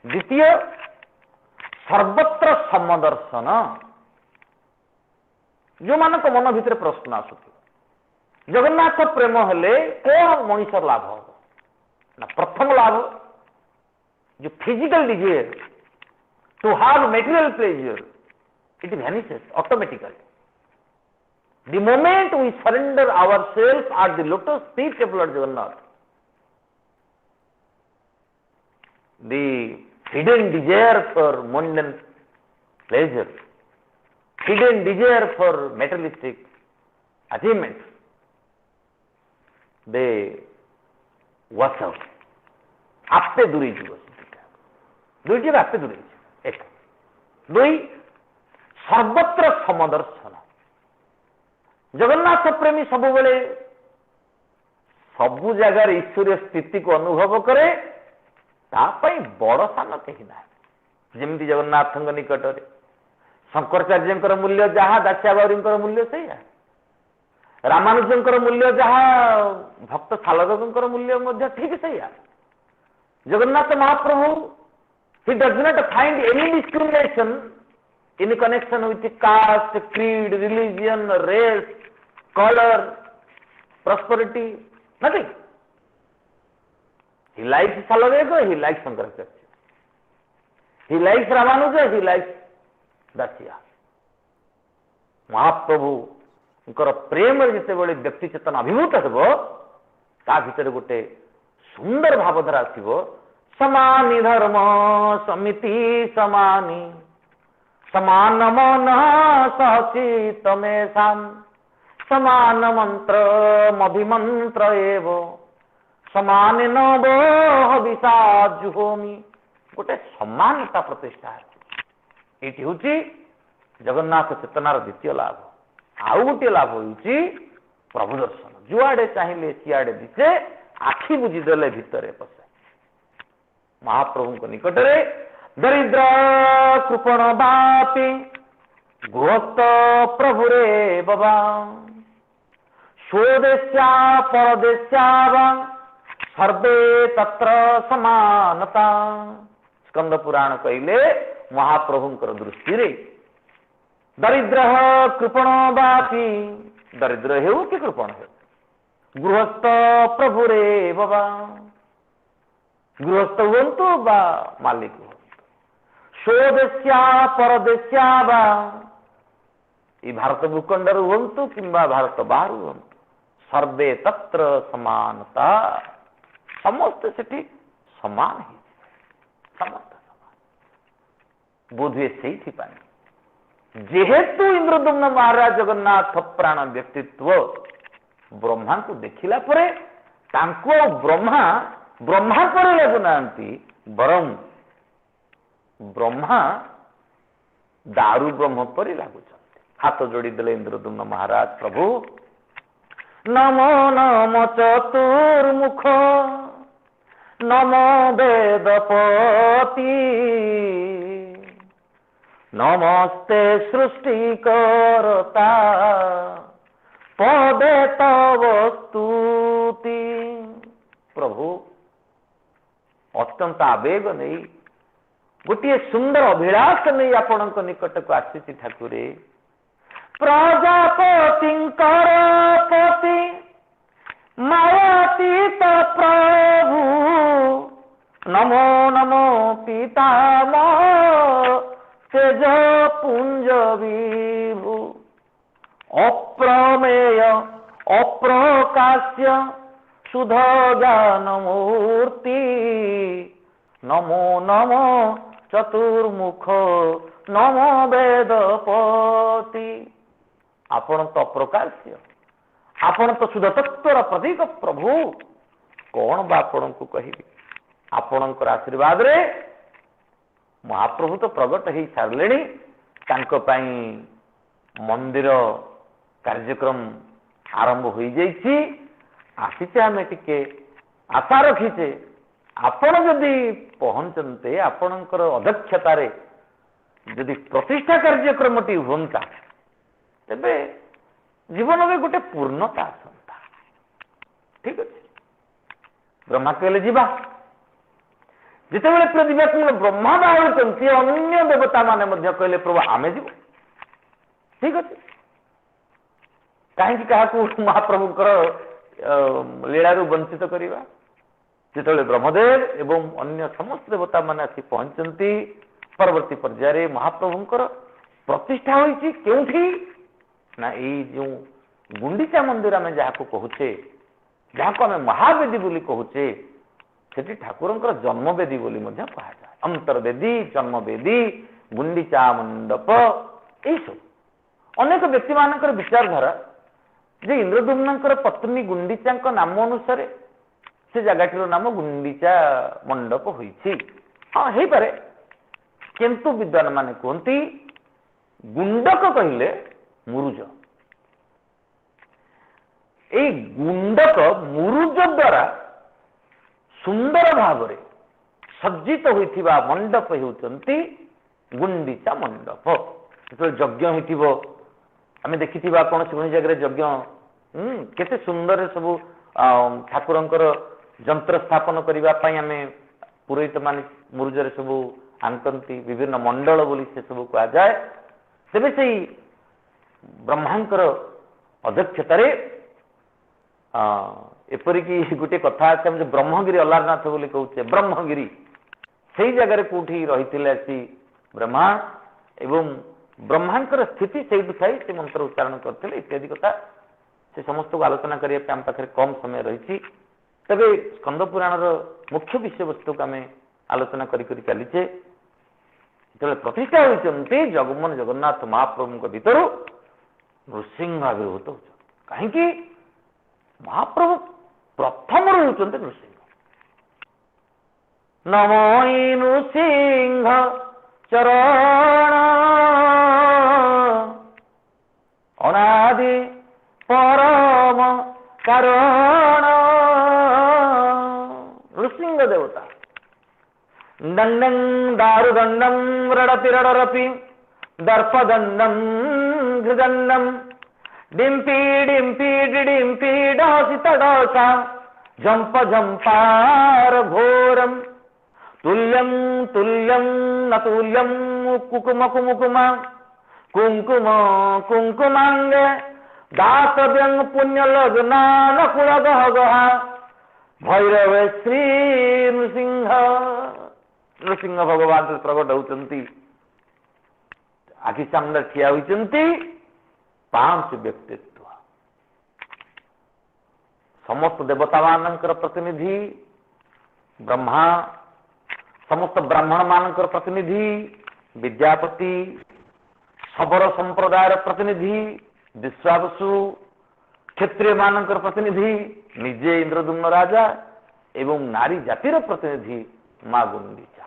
ଦ୍ୱିତୀୟ, ସର୍ବତ୍ର ସମଦର୍ଶନ। ଯୋଉମାନଙ୍କ ମନ ଭିତରେ ପ୍ରଶ୍ନ ଆସୁଥିବ ଜଗନ୍ନାଥ ପ୍ରେମ ହେଲେ କଣ ମଣିଷର ଲାଭ ହବ? ନା ପ୍ରଥମ ଲାଭ, ଯୋଉ physical desire to have material pleasure, it vanishes automatically. The moment we surrender ourselves at the lotus feet of Lord Jagannath, the hidden desire for mundane pleasure, hidden desire for materialistic achievements, they wash out. आपे दूरी जीव दुईटी आपे दूरी एक दुई सर्वत्र समदर्शन जगन्नाथ प्रेमी सब बेले सबु जगार ईश्वरीय स्थिति को अनुभव करे तापाई बड़ सान कहीं ना जमी जगन्नाथ निकट में शंकराचार्य मूल्य जहाँ दास्याबाउरी मूल्य से रामानुजंकर मूल्य जहाँ भक्त सालगकर मूल्य ठीक से जगन्नाथ महाप्रभु he does not find any discrimination in connection with caste, creed, religion, race, color, prosperity, nothing. He likes Salaveka, he likes Shankaracharya. He likes Ramanuja, he likes Dasya. महाप्रभु प्रेम जिते बड़े व्यक्ति चेतन अभिभूत हो ता भीतर गोटे सुंदर भावधारा आसो समानी धर्म समिति समानी समान मन सहचित मेषाम समान मंत्र मभिमंत्र एव समान नव हविषाजुहोमि गोटे समानता प्रतिष्ठा ये हूँ जगन्नाथ चेतनार द्वितीय लाभ आउ गोटे लाभ हो प्रभु दर्शन जुआड़े चाहिए सियाड़े दिखे आखि बुझीदेले भितर पशे महाप्रभु निकट में दरिद्र कृपण बापी गृहस्थ प्रभुरे बाबा स्वदेश्या परदेश्या सर्वे तत्र समानता स्कंद पुराण कहले महाप्रभुंकर दृष्टि रे दरिद्र कृपण बापी दरिद्र हेउ कि कृपण हेउ गृहस्थ प्रभुरे बाबा गृहस्थ हुंतु बा मालिक हुंतु स्वदेश्या परदेश्या बा ये भारत भूखंडर हुंतु किंबा भारत बाहर हुंतु सर्वे तत्र समानता समस्त सेठी समान ही समस्त समान बोधे से पानी जेहेतु इंद्रदुम्न महाराज जगन्नाथ प्राण व्यक्तित्व ब्रह्मा को देखिला परे तांको ब्रह्मा ब्रह्मा पर लगुना बरम ब्रह्मा दारू ब्रह्म पर लगुच हाथ जोड़ी देले इंद्रदुम्न महाराज प्रभु नमो नमो चतुर्मुख नमो वेदपति नमस्ते सृष्टिकर्ता पदे तव स्तुति प्रभु अत्यंत आवेग नहीं गोटे सुंदर अभिलाष नहीं आपण निकट को आसी ठाकुरे प्रजापति पति मायातीत प्रभु नमो नमो पितामह तेज पुंज विभु अप्रमेय अप्रकाश्य सुध ज्ञान मूर्ति नमो नमो चतुर्मुख नमो वेदपति आपण तो अप्रकाश्य आपण तो शुद्ध तत्वर प्रतीक प्रभु कौन बा आपण को कहिबी आपणकर आशीर्वाद रे महाप्रभु तो प्रगट हो सारे तांको पई मंदिर कार्यक्रम आरंभ हो जाइए आसीचे आम टिके आशा रखीचे आपण जदि पहुंचते आपणकर अध्यक्षतार जदि प्रतिष्ठा कार्यक्रम टी होता तेबे जीवन में गोटे पूर्णता आसंता ठीक अच्छे ब्रह्मा कहले जीवा जितेबाला प्रतिभा ब्रह्मा बाहर अन्य देवता माने कहले प्रभु आमे जीव ठीक अच्छे कहीं क्या महाप्रभुकर लीलारू वंचित करवा जिते ब्रह्मदेव एवं अन्य समस्त देवता माने आसी पहुंचती परवर्ती पर्यायर महाप्रभुकर प्रतिष्ठा होती क्योंठी ना ये जो गुंडीचा मंदिर आम जहाँ कहूचे जहाँ को आम महावेदी बोली कहूचे सेठी ठाकुरंकर जन्मवेदी बोली कहा जाए अंतर्वेदी जन्मवेदी गुंडीचा मंडप यही सब अनेक व्यक्ति मानकर विचारधारा जे इंद्रदुम्नकर पत्नी गुंडीचा नाम अनुसार से जगह नाम गुंडीचा मंडप होइछि हाँ हो पारे किंतु विद्वान माने कहती गुंडक कहले मुरुज ए गुंडक मुरुज द्वारा सुंदर भाव सज्जित होइथिबा मंडप हेउचंती गुंडीचा मंडप जो यज्ञ होइथिबो आमे देखिथिबा कोन कोन जगह यज्ञ केते सुंदर सब ठाकुरंकर यंत्र स्थापन करबा पई आमे पुरोहित मान मुरुजरे सब आंकंती विभिन्न मंडल बोली से सब कहा जाए तेबे से ब्रह्मांकर अध्यक्षतार एपरिक गोटे कथा अच्छे ब्रह्मगिरी अलारनाथ बोली कहचे ब्रह्मगिरी से जगह कौटी रही आसी ब्रह्मा एवं ब्रह्मांकर स्थिति से थी मंत्र उच्चारण करते इत्यादि कथा से समस्त को आलोचना करने आम पाखे कम समय रही तेरे स्कंद पुराण मुख्य विषय वस्तु को आम आलोचना चलीचे जो प्रतिष्ठा होती जगमोहन जगन्नाथ महाप्रभु भीतर नृसिंह आविर्भूत हो कहीं महाप्रभु प्रथम होती नृसिंह नमो नृसिंह चरण अनादि परम कारण नृसिंह देवता दंडं दारुदंडं रडति रडरपि दर्पदंडं घृदंडं डिंपी डिंपी डिंपी डोसी तडोसा जंप जंपार घोरम तुल्यं तुल्यं न तुल्यं कुकुम कुमुकुम कुंकुम कुंकुमांग दासव्यं पुण्य लग्ना नकुल गह गहा भैरव श्री नृसिंह नृसिंह भगवान प्रकट होती आखि सामने ठिया होती 5 व्यक्तित्व समस्त देवता मानकर प्रतिनिधि ब्रह्मा समस्त ब्राह्मण मानकर प्रतिनिधि विद्यापति शबर संप्रदायर प्रतिनिधि विश्वावसु क्षत्रिय मानकर प्रतिनिधि निजे इंद्रदुम्न राजा एवं नारी जातिर प्रतिनिधि माँ गुंडीचा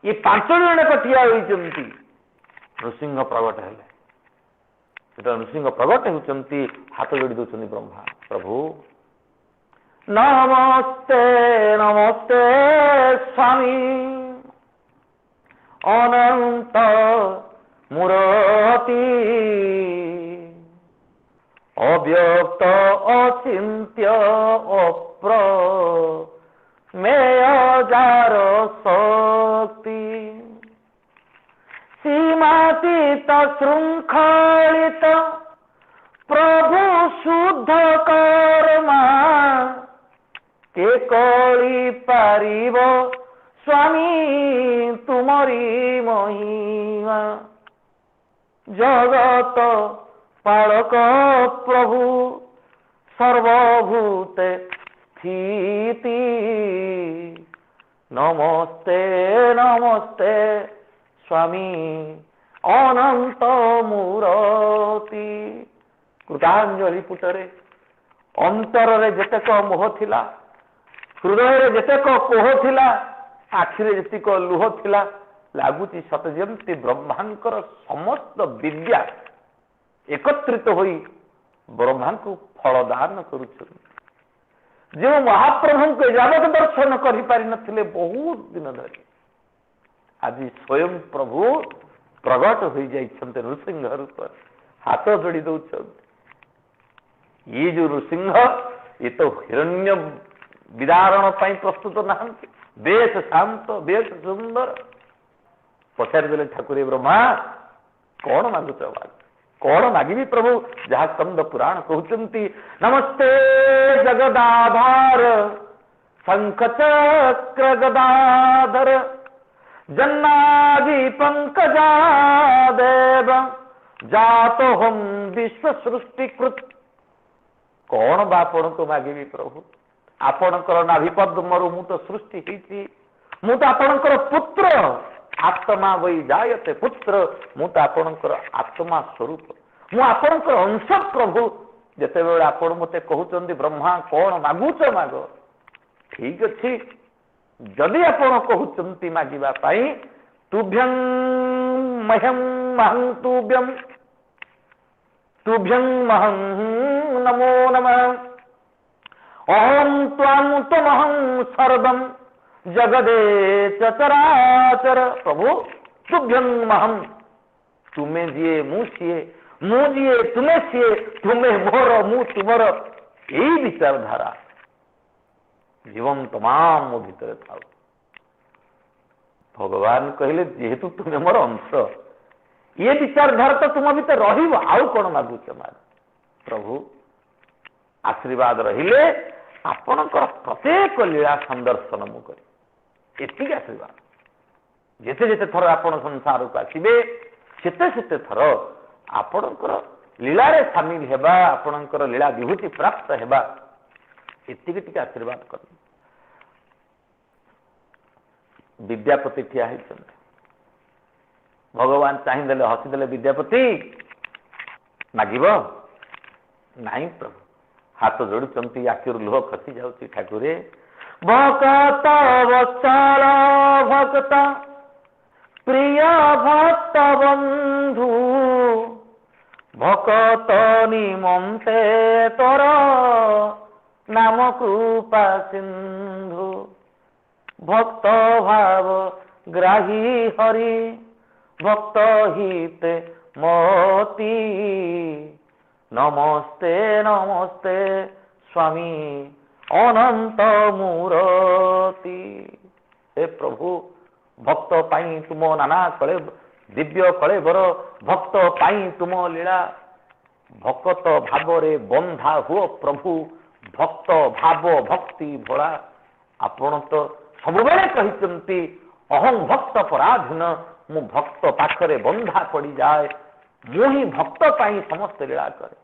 ये 5 जन ठिया होती नृसिंह प्रगट है नृसिंह प्रगट होती हाथ जोड़ी दौरान ब्रह्मा प्रभु नमस्ते नमस्ते स्वामी अनंत मुरती अव्यक्त अचिन्त्य अप्र मेयजार शक्ति सीमातीत शृंखलित प्रभु शुद्ध कर्मा के कली पारिब स्वामी तुमरी महिमा जगत पालक प्रभु सर्वभूत स्थिति नमस्ते नमस्ते स्वामी अनंत मूर्ति कृतांजलि पुटरे अंतर रे जेतेक मोह थिला हृदय रे जेतेक कोह थिला आखिरे जेतिक लुह थिला लागुची सत जेमती ब्रह्मांकर समस्त विद्या एकत्रित होई ब्रह्मा को फलदान करुछन जो महाप्रभु को जगत दर्शन कर पारि नथिले बहुत दिन धरि आज स्वयं प्रभु प्रगट हो जाइछन्ते नृसिंह रूप हाथ जोड़ी दौछन ये जो नृसिंह ये तो हिरण्य विदारण पाई प्रस्तुत नहांती बेस शांत बेस सुंदर पचारि देले ठाकुर ब्रह्मा कौन मागुच कौन मागिबी प्रभु जहाँ स्कंद पुराण कहते नमस्ते जगदाधार शंख चक्र गदाधर जन्नादि पंकजा देव जातो हम विश्व सृष्टिकृत कौन बा आपण को मागिबी प्रभु आपणकर नाभि पद्मरु मु तो सृष्टि होती मु तो आपणकर पुत्र आत्मा वही जायते पुत्र मु तो आपणकर आत्मा स्वरूप मु आपणकर अंश प्रभु जेते बेले आपण मते कहउचंदी ब्रह्मा कौन मागुच माग ठीक अछि जदि आपण कहउचंती मागिबा पाई तुभ्यं मह्यं महं तुभ्यं महं नमो नमः ओम त्वां त्वमहं सर्वं जगदे चराचर प्रभु तुभ्यं महं तुम्हें जिए मु सीए मु जिए तुम्हें सीए तुम्हें मोर मु तुमर यही विचारधारा जीवन तमाम मो भीतर था भगवान कहले जेहेतु तुम्हें मोर अंश ये विचारधारा तो तुम भीतर रही आउ कौन मागुच माग प्रभु आशीर्वाद रहिले आपणकर प्रत्येक लीला संदर्शन मु करी एतिक आशीर्वाद जेते जेते थर आपण संसार को आसीबे सेते सेते थर आपणकर लीला रे शामिल हेबा आपणकर लीला विभूति प्राप्त हेबा एतिक टिके आशीर्वाद कर विद्यापति ठिया होइछन्ते भगवान चाहिदेले हसीदेले विद्यापति मागिब नहीं प्रभु हाथ जोड़ुचंती आखिर लुह खसी जाउची ठाकुरे भक्त वत्सल भक्त प्रिय भक्त बंधु भक्त निमंते तोर नाम कृपा सिंधु भक्त भाव ग्राही हरि भक्त हित मोती नमस्ते नमस्ते स्वामी अनंत मूरति हे प्रभु भक्त पाई तुम नाना कले दिव्य कले बर भक्त पाई तुम लीला भक्त भाव रे बंधा हुओ प्रभु भक्त भाव भक्ति भोला आपण तो सब बेले कहिसंती अहं भक्त पराधीन मु भक्त पाखरे बंधा पड़ी जाए मु ही भक्त पाई समस्त लीला करे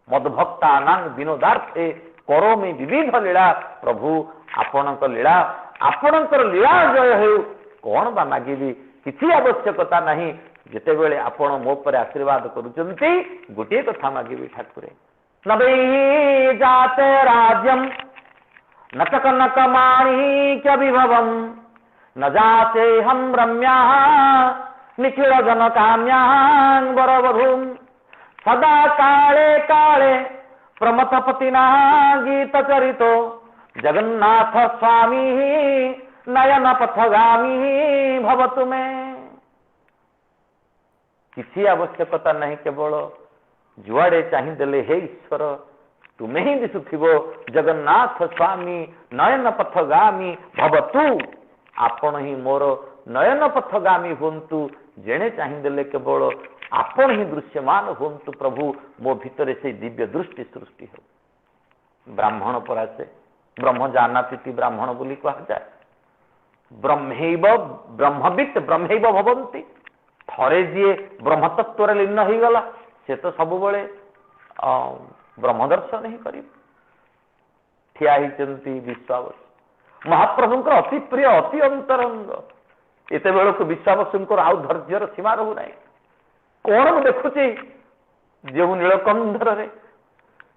मद भक्ता नांग विनोदार्थे करो में विविध लीला प्रभु आपणक लीला आपणकर लीला जय हो कौन बा मागिबी किसी आवश्यकता नहीं जिते बेले आपण मो पर आशीर्वाद करुचंती गोटे कथा मागिबी ठाकुरे नबै जाते राज्यम नक कनक माणिक्य विभवम न जाते हम रम्या निखिल जन काम्यां वरवधूम सदा काले काले प्रमथपतिना गीत चरितो जगन्नाथ स्वामी नयन पथगामी भवतु में किसी आवश्यकता नहीं केवल जुआड़े चाहिदेले हे ईश्वर तुम्हें ही दिशुथिबो जगन्नाथ स्वामी नयन पथगामी भवतु आपण ही मोर नयन पथगामी हुंतु जेने चाहिदेले केवल आपण ही दृश्यमान हुंतु प्रभु मो भितर से दिव्य दृष्टि सृष्टि हो ब्राह्मण परासे ब्रह्म जानाति ब्राह्मण बोली कहा जाए ब्रह्मैव ब्रह्मवित् ब्रह्मैव भवन्ति थरे जी ब्रह्म तत्व लीन हो गला से तो सब बड़े ब्रह्म दर्शन ही कर ठिया विश्वावसु महाप्रभु अति प्रिय अति अंतरंग एत बेलू विश्वावसु आउ धैर्यर सीमा रहू ना कौन मु देखुची जो नीलकंधर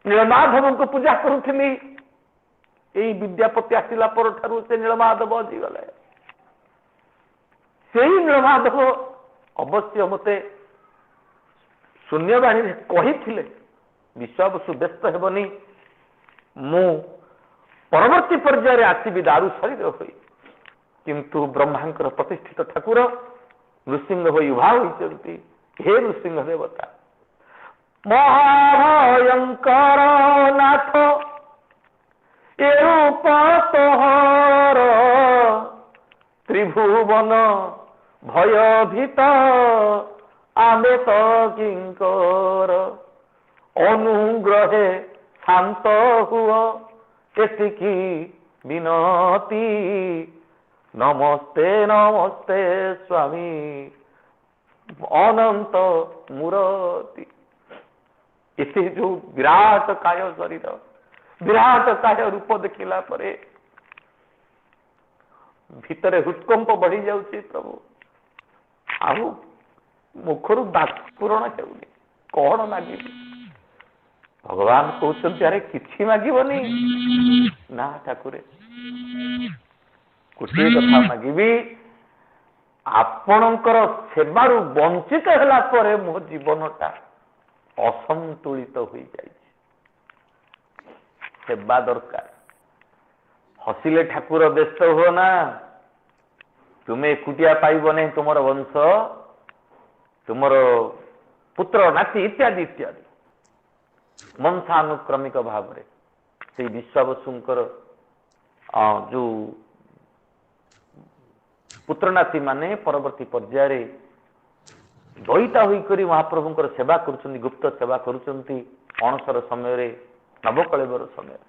नीलमाधव को पूजा करुली यही विद्यापति आसला पर से नीलमाधव जीगले से नीलमाधव अवश्य मते शून्यवाणी कही विश्वावसु व्यस्त हेबनी मु परवर्ती पर्याय आसबि दारू शरीर होई किंतु ब्रह्मांकर प्रतिष्ठित ठाकुर नृसिंह होई उभा होइचंती हे नृसिंह देवता महाभयंकर नाथ ए रूप तोहर त्रिभुवन भयभीत आमे तो किंकर अनुग्रहे शांत हुआ एतिकी विनती नमस्ते नमस्ते स्वामी ଅନନ୍ତ ମୂରତି। ଏତେ ଯୋଉ ବିରାଟ କାୟ ଶରୀର, ବିରାଟ କାୟ ରୂପ ଦେଖିଲା ପରେ ଭିତରେ ହୃତ୍କମ୍ପ ବଢି ଯାଉଛି ପ୍ରଭୁ। ଆଉ ମୁଖରୁ ବାଷ୍ପୂରଣ ହେଉନି, କଣ ମାଗିବି? ଭଗବାନ କହୁଛନ୍ତି ଆରେ କିଛି ମାଗିବନି ନା ଠାକୁରେ, ଗୋଟିଏ କଥା ମାଗିବି, ଆପଣଙ୍କର ସେବାରୁ ବଞ୍ଚିତ ହେଲା ପରେ ମୋ ଜୀବନଟା ଅସନ୍ତୁଳିତ ହୋଇଯାଇଛି। ସେବା ଦରକାର। ହସିଲେ ଠାକୁର ବ୍ୟସ୍ତ ହୁଅ ନା, ତୁମେ ଏକୁଟିଆ ପାଇବ ନାହିଁ ତୁମର ବଂଶ, ତୁମର ପୁତ୍ର ନାତି ଇତ୍ୟାଦି ଇତ୍ୟାଦି ବଂଶାନୁକ୍ରମିକ ଭାବରେ ସେଇ ବିଶ୍ୱାବସୁଙ୍କର ଯୋଉ ପୁତ୍ରନାତି ମାନେ ପରବର୍ତ୍ତୀ ପର୍ଯ୍ୟାୟରେ ଦଇତା ହୋଇକରି ମହାପ୍ରଭୁଙ୍କର ସେବା କରୁଛନ୍ତି, ଗୁପ୍ତ ସେବା କରୁଛନ୍ତି। ଅଣସର ସମୟରେ, ନବକଳେବର ସମୟରେ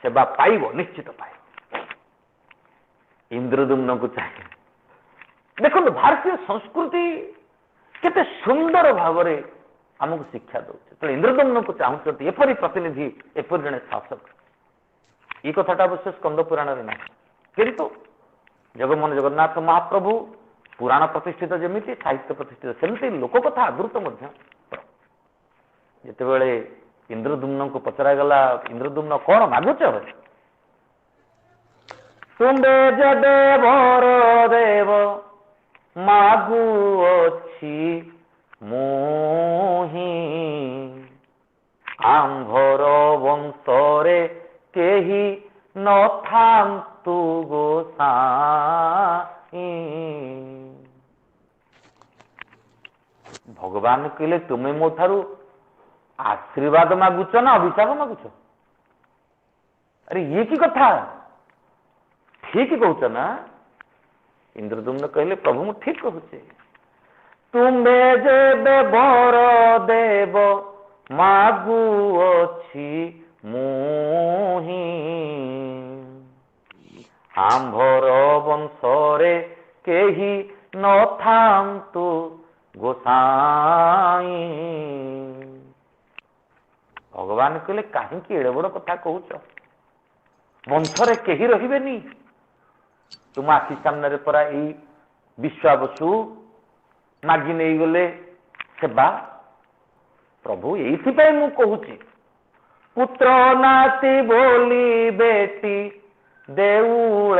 ସେବା ପାଇବ, ନିଶ୍ଚିତ ପାଇବ। ଇନ୍ଦ୍ରଦ୍ୟୁମ୍ନକୁ ଚାହିଁ ଦେଖନ୍ତୁ ଭାରତୀୟ ସଂସ୍କୃତି କେତେ ସୁନ୍ଦର ଭାବରେ ଆମକୁ ଶିକ୍ଷା ଦଉଛି। ତେଣୁ ଇନ୍ଦ୍ରଦ୍ୟୁମ୍ନକୁ ଚାହୁଁଛନ୍ତି ଏପରି ପ୍ରତିନିଧି, ଏପରି ଜଣେ ଶାସକ। ଏଇ କଥାଟା ଅବଶ୍ୟ ସ୍କନ୍ଦ ପୁରାଣରେ ନାହିଁ, କିନ୍ତୁ ଜଗମୋହନ ଜଗନ୍ନାଥ ମହାପ୍ରଭୁ ପୁରାଣ ପ୍ରତିଷ୍ଠିତ ଯେମିତି, ସାହିତ୍ୟ ପ୍ରତିଷ୍ଠିତ ସେମିତି, ଲୋକ କଥା ଆଦୃତ ମଧ୍ୟ। ଯେତେବେଳେ ଇନ୍ଦ୍ରଦ୍ୟୁମ୍ନଙ୍କୁ ପଚରାଗଲା, ଇନ୍ଦ୍ରଦ୍ୟୁମ୍ନ କଣ ମାଗୁଛ? ତୁମ୍ଭେ ଦେବର ଦେବ ମାଗୁଅଛି ମୁହିଁ, ଆମ୍ଭର ବଂଶରେ କେହି ନଥାନ୍ତୁ ଗୋସାଇଁ। ଭଗବାନ କହିଲେ ତୁମେ ମୋ ଠାରୁ ଆଶୀର୍ବାଦ ମାଗୁଛ ନା ଅଭିଶାପ ମାଗୁଛ? ଆରେ ଇଏ କି କଥା, ଠିକ କହୁଛ ନା? ଇନ୍ଦ୍ରଦ୍ୟୁମ୍ନ କହିଲେ ପ୍ରଭୁ ମୁଁ ଠିକ କହୁଛି। ତୁମ୍ଭେ ଯେବେ ବର ଦେବ ମାଗୁଅଛି ମୁହିଁ, ଆମ୍ଭର ବଂଶରେ କେହି ନଥାନ୍ତୁ ଗୋସାଇଁ। ଭଗବାନ କହିଲେ କାହିଁକି ଏଡେ ବଡ କଥା କହୁଛ? ବଂଶରେ କେହି ରହିବେନି? ତୁମ ଆଖି ସାମ୍ନାରେ ପରା ଏଇ ବିଶ୍ୱାବସୁ ମାଗି ନେଇଗଲେ ସେବା। ପ୍ରଭୁ ଏଇଥିପାଇଁ ମୁଁ କହୁଛି, ପୁତ୍ର ନାତି ବୋଲି ବେଟି ଦେଉଳ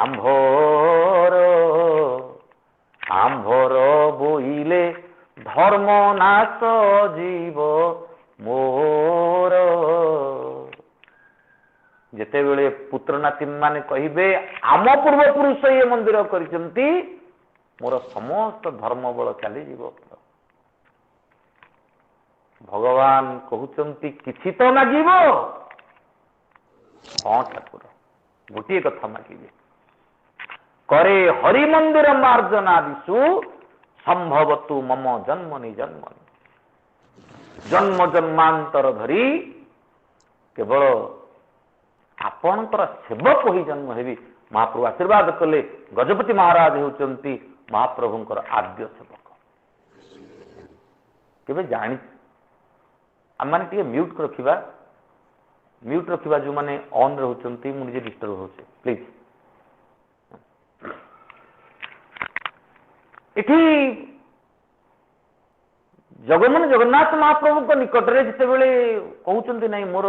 ଆମ୍ଭର, ଆମ୍ଭର ବୋଇଲେ ଧର୍ମ ନାଶ ଜୀବ ମୋର। ଯେତେବେଳେ ପୁତ୍ର ନାତି ମାନେ କହିବେ ଆମ ପୂର୍ବପୁରୁଷ ଏ ମନ୍ଦିର କରିଛନ୍ତି, ମୋର ସମସ୍ତ ଧର୍ମ ବଳ ଚାଲିଯିବ। ଭଗବାନ କହୁଛନ୍ତି କିଛି ତ ମାଗିବ। ହଁ ଠାକୁର, ଗୋଟିଏ କଥା ମାଗିବେ, करे हरि मंदिर मार्जना दिशु संभवतु मम जन्मनि जन्मनि। जन्म जन्मांतर धरी केवल आपणकर सेवक ही जन्म हेबी। महाप्रभु आशीर्वाद कले। गजपति महाराज होउचंती महाप्रभुंकर आद्य सेवक। केबे जानी आम माने टिके म्यूट रखिबा जो माने ऑन रहउचंती मु निजे डिस्टर्ब होउचे प्लीज। इठी जगमोहन जगन्नाथ महाप्रभु को निकट रे जते बेले कहउचंती नहीं मोर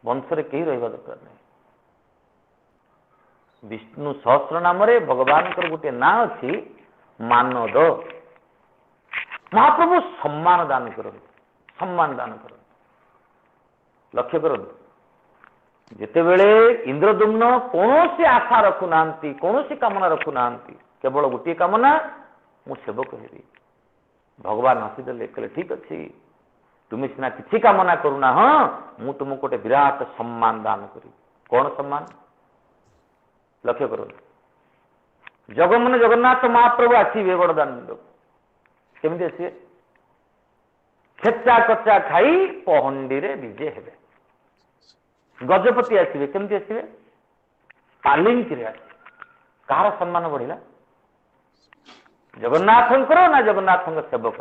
वंश रे केही रहबा दरकार नहीं। विष्णु सहस्र नाम रे भगवान कर गुटे ना अछि मानद। महाप्रभु सम्मान दान करन, सम्मान दान करन। लक्ष्य करन जेते बेले इंद्रदुम्न कोनोसी आशा रखु नांती, कोनोसी कामना रखु नांती, केवल गुटे कामना मु सेवक हेबी। भगवान हसीदेले कहले ठीक अच्छी तुम्हें सीना किसी कामना करूना। हाँ मु तुमको गोटे विराट सम्मान दान करी। कौन सम्मान? लक्ष्य करो जगमोहन जगन्नाथ महाप्रभु आसवे बड़दाण्ड केमी आसवे? खेचा कचा खाई पहंडी रे विजे हेबे। गजपति आसवे केमी आसवे? पालिंकी रे आसवे। कहार सम्मान बढ़िला? जगन्नाथंकर ना जगन्नाथ सेवक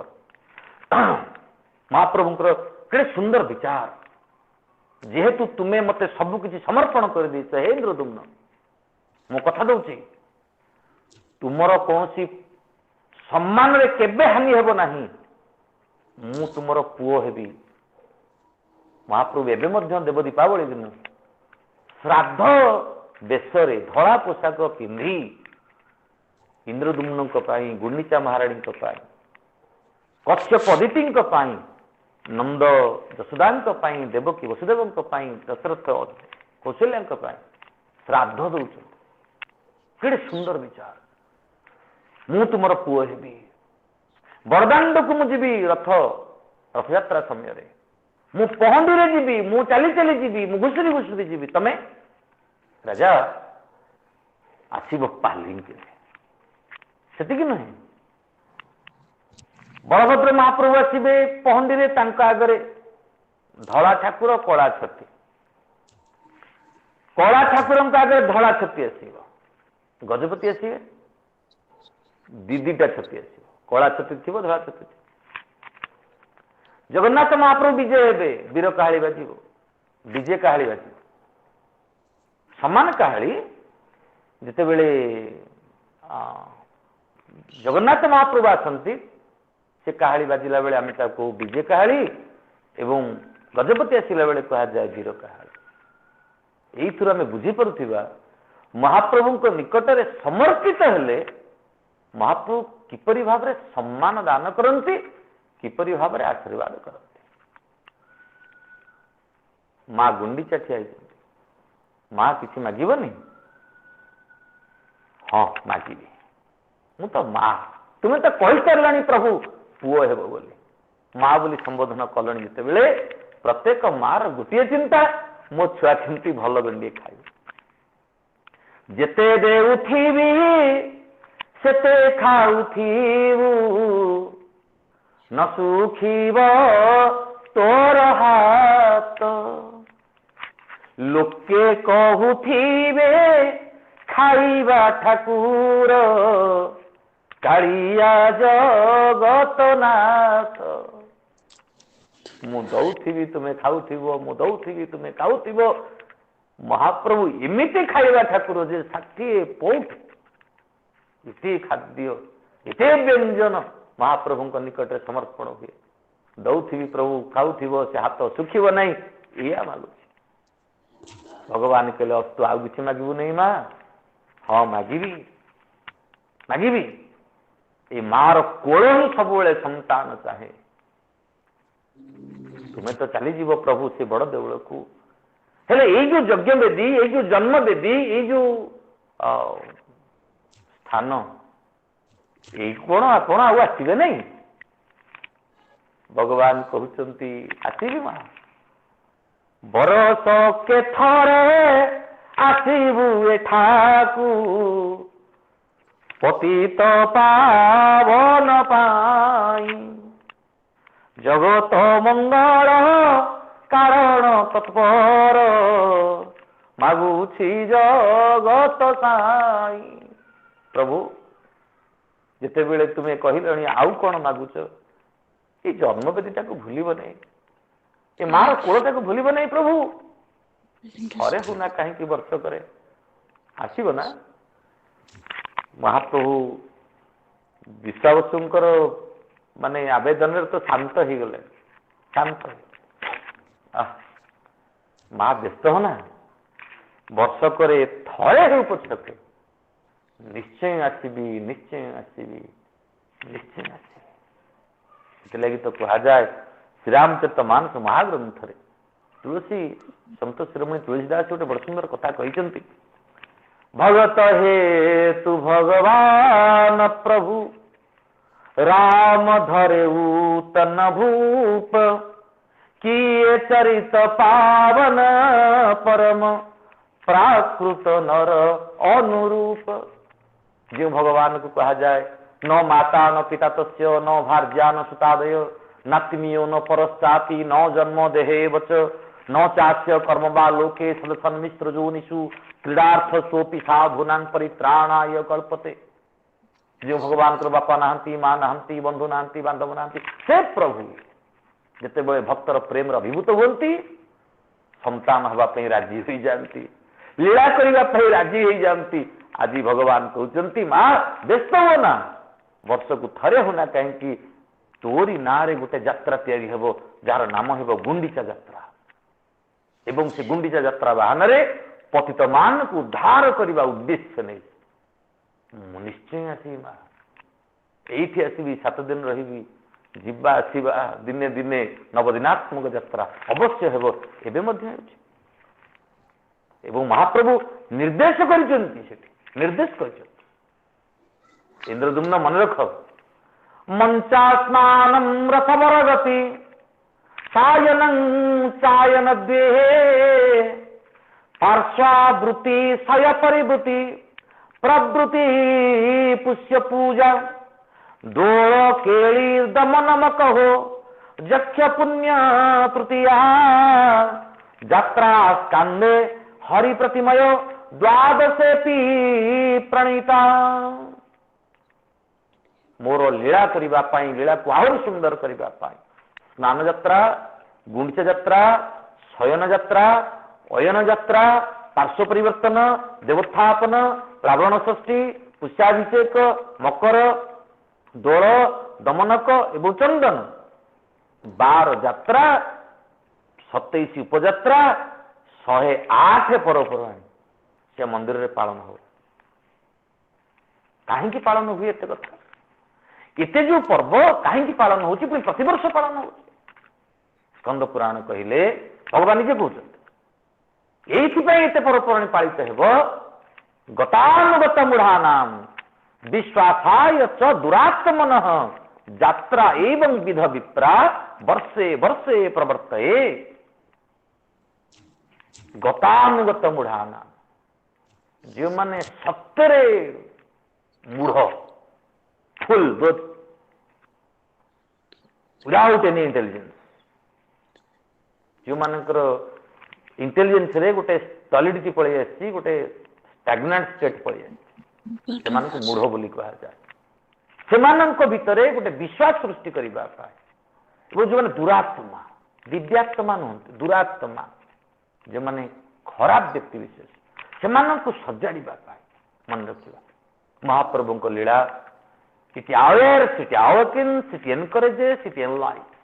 महाप्रभुंकर केड़े सुंदर विचार जेहेतु तुम्हें मते सबु किछि समर्पण कर देछ हे इंद्रदुम्न मो कथा दउछि तुमर कौन सम्मान रे केबे हानि हेबो नाही मु तुमर पुओ हेबी महाप्रभु एबे मध्य देव दीपावली दिन श्राद्ध बेशरे धड़ा पोशाक पिंधि इंद्रदुम्न गुंडीचा महाराणी कश्यप अदिति नंद जशोदा देवकी वसुदेव दशरथ कौशल्या श्राद्ध दौर केड़े सुंदर विचार मु तुमर पुओ हेबी बरदाण्ड को मुझी रथयात्रा समय मु पहंडी रे जीवी मु चली चली जीवी मु घुसुरी घुसुरी जीवी तमे राजा आसीब पालिंकी सेतिकी नहीं बलभद्र महाप्रभु आसवे पहंडी रे तांका आगरे धला ठाकुर कला छती कला ठाकुर आगे धला छती आसव गजपति आसवे दीदीटा छती आस कला छती थी धला छती जगन्नाथ महाप्रभु विजय हे वीर काहाली बाजी विजय काहाली बाजी समान काहाली जिते बेले जगन्नाथ महाप्रभु आसती से काहाली बाजिला बेले आम कहू विजय काहाली एवं गजपति आसला बेले कह जाए वीर काहाली यही आम बुझीपा महाप्रभु निकट में समर्पित हेले महाप्रभु किपरि भाव में सम्मान दान करती किपरि भाव में आशीर्वाद करते माँ गुंडीचा ठिया माँ किसी मागनी हाँ मागि मु तो माँ तुम्हें तो कही सारा प्रभु पुओ हेब बोली माँ बोली संबोधन कलणी जिते बेले प्रत्येक मार गोटे चिंता मो छुआ केमती भल गंडे खाई जेते देउथिबी सेते खाउथिबू न सुखीब तोर हाथ लोके कहूथिबे खाइबा ठाकुर कालिया जगत नाथ मु दौथिबी तुम्हें खाउथिबो मु दौथिबी तुम्हें खाउथिबो महाप्रभु एमिति खाइबा ठाकुर जे 60 पौठ इति खाद्य इति व्यंजन महाप्रभु निकट में समर्पण हुए दौथिबी प्रभु खाउथिबो से हाथ सुखीब नहीं या मागु भगवान कहले अस्तु आउ किछि मागिबु नहीं माँ हाँ मागिबी मागिबी ये मार कोल ही सब संतान चाहे तुम्हें तो चली जीव प्रभु से बड़ देवल को हेले ये जो यज्ञ वेदी ये जो जन्म वेदी ये जो स्थान ये कौन आपण आसवे नहीं भगवान कहते आसबी माँ बरस के थरे आसबू एठाकू पतित पावन पाई जगत मंगल कारण तत्पर मागुछि जगत साई प्रभु जिते बेले तुम्हें कहल आउ कौन मागुच ये जन्मवेदीटा को भूलब नहीं ये मार कोलटा को भूलब नहीं प्रभु थरे हुना कहीं वर्ष करे आसब ना महाप्रभु विश्वावसुंकर माने आवेदन तो शांत ही गले शांत माँ व्यस्त हो ना वर्षक थरे हो पछक निश्चय आसबी निश्चय आसबी निश्चय आसबी लगी तो कह जाए श्रीरामचरित मानस महाग्रंथ तुलसी संत शिरोमणि तुलसीदास गोटे बड़ सुंदर कथा कहते भगत हे तु भगवान प्रभु राम धरे तन भूप किए चरित पावन परम प्राकृत नर अनुरूप जो भगवान को कहा जाए न माता न पिता तस्य न भार्या न सुतादय नातिमियो न परश्चाति न जन्म देहे वच न चास्य कर्म वा लोके सदसन्मिश्र जोनिषु क्रीडार्थ सोपि साधूनां परित्राणाय कल्पते जो भगवान बापा नहांती माँ नहांती बंधु नहांती बांधव नहांती से प्रभु जितेबले भक्तर प्रेम अभिभूत होती संतान हवाई राजी हो जाती लीला करने राजी हो जाती। आज भगवान कहते माँ व्यस्त हो ना वर्ष को थरे होना कहीं तोरी ना रे गोटे यात्रा तैयारी हेबो जार नाम हेबो गुंडीचा यात्रा एवं से गुंडीचा यात्रा बाहन पतित मान को उद्धार करने उद्देश्य नहीं निश्चय आसबि माँ एठी आसबि 7 दिन रही जीवा आसवा दिने दिने नवदिनात्मक यात्रा अवश्य हेबो एबे मध्य हेउछि एवं महाप्रभु निर्देश निर्देश कर इंद्रदुम्न मन रख मंचा स्नानम रसवर गति सायनं चायन देहे पार्श्वावृत्ति सय परिवृत्ति प्रवृत्ति पुष्य पूजा दोल केली दमनम कहो जक्ष पुण्य तृतीया यात्रा स्कंदे हरि प्रतिमय द्वादशे प्रणीता मोर लीला करने लीला को आहरी सुंदर करने स्नान यात्रा गुंडीचा यात्रा शयन यात्रा अयन यात्रा पार्श्व परिवर्तन देवोत्थापन रावण षष्ठी पुष्याभिषेक मकर दोल दमनक एवं चंदन 12 यात्रा 27 उपयात्रा 108 परोपराणी से मंदिर में पालन हो कहीं पालन हुए एत कथा एते जो पर्व कहीं पालन हो प्रतिवर्ष पालन हो स्कंद पुराण कहले भगवान निजे कहते ये परोपराणी पालित हेब गतानुगत मूढ़ानाम विश्वासाय च दुरात्मन यात्रा एवं विध विप्रा वर्षे वर्षे प्रवर्तये गतानुगत मूढ़ानाम जो माने सत्तरे मूढ़ फुल विदाउट एनी इंटेलिजेंस जो मानकर इंटेलिजेंस रे गोटे सॉलिडिटी पड़े आसी गोटे स्टैग्नेंट स्टेट पड़े आसी से मानक मूढ़ बोली कहा जाए से मानक भितरे गोटे विश्वास सृष्टि करबा पाए जो माने दुरात्मा दिव्यात्मा नुहंती दुरात्मा जो माने खराब व्यक्ति विशेष से मानक सजाड़िबा पाए मन रखिबा महाप्रभु को लीला It awares, it awakens, it encourages, it enlightens.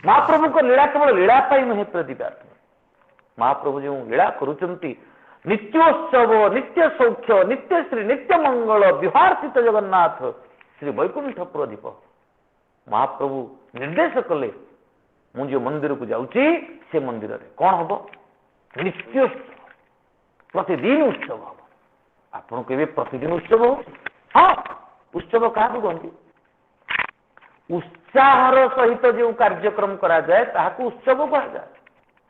महाप्रभु को लीला केवल लीला पाई नहीं प्रतिपात महाप्रभु जो लीला करुचंती नित्योत्सव नित्य सौख्य नित्य श्री नित्य मंगल विहार्थित जगन्नाथ श्री वैकुंठ प्रदीप महाप्रभु निर्देश कले मु जो मंदिर को जाऊँगी से मंदिर में कौन हम नित्योत्सव प्रतिदिन उत्सव हम आपन के प्रतिदिन उत्सव हो हाँ उत्सव क्या कहते उत्साहर सहित जो कार्यक्रम करा जाए ताकू उत्सव कह जाए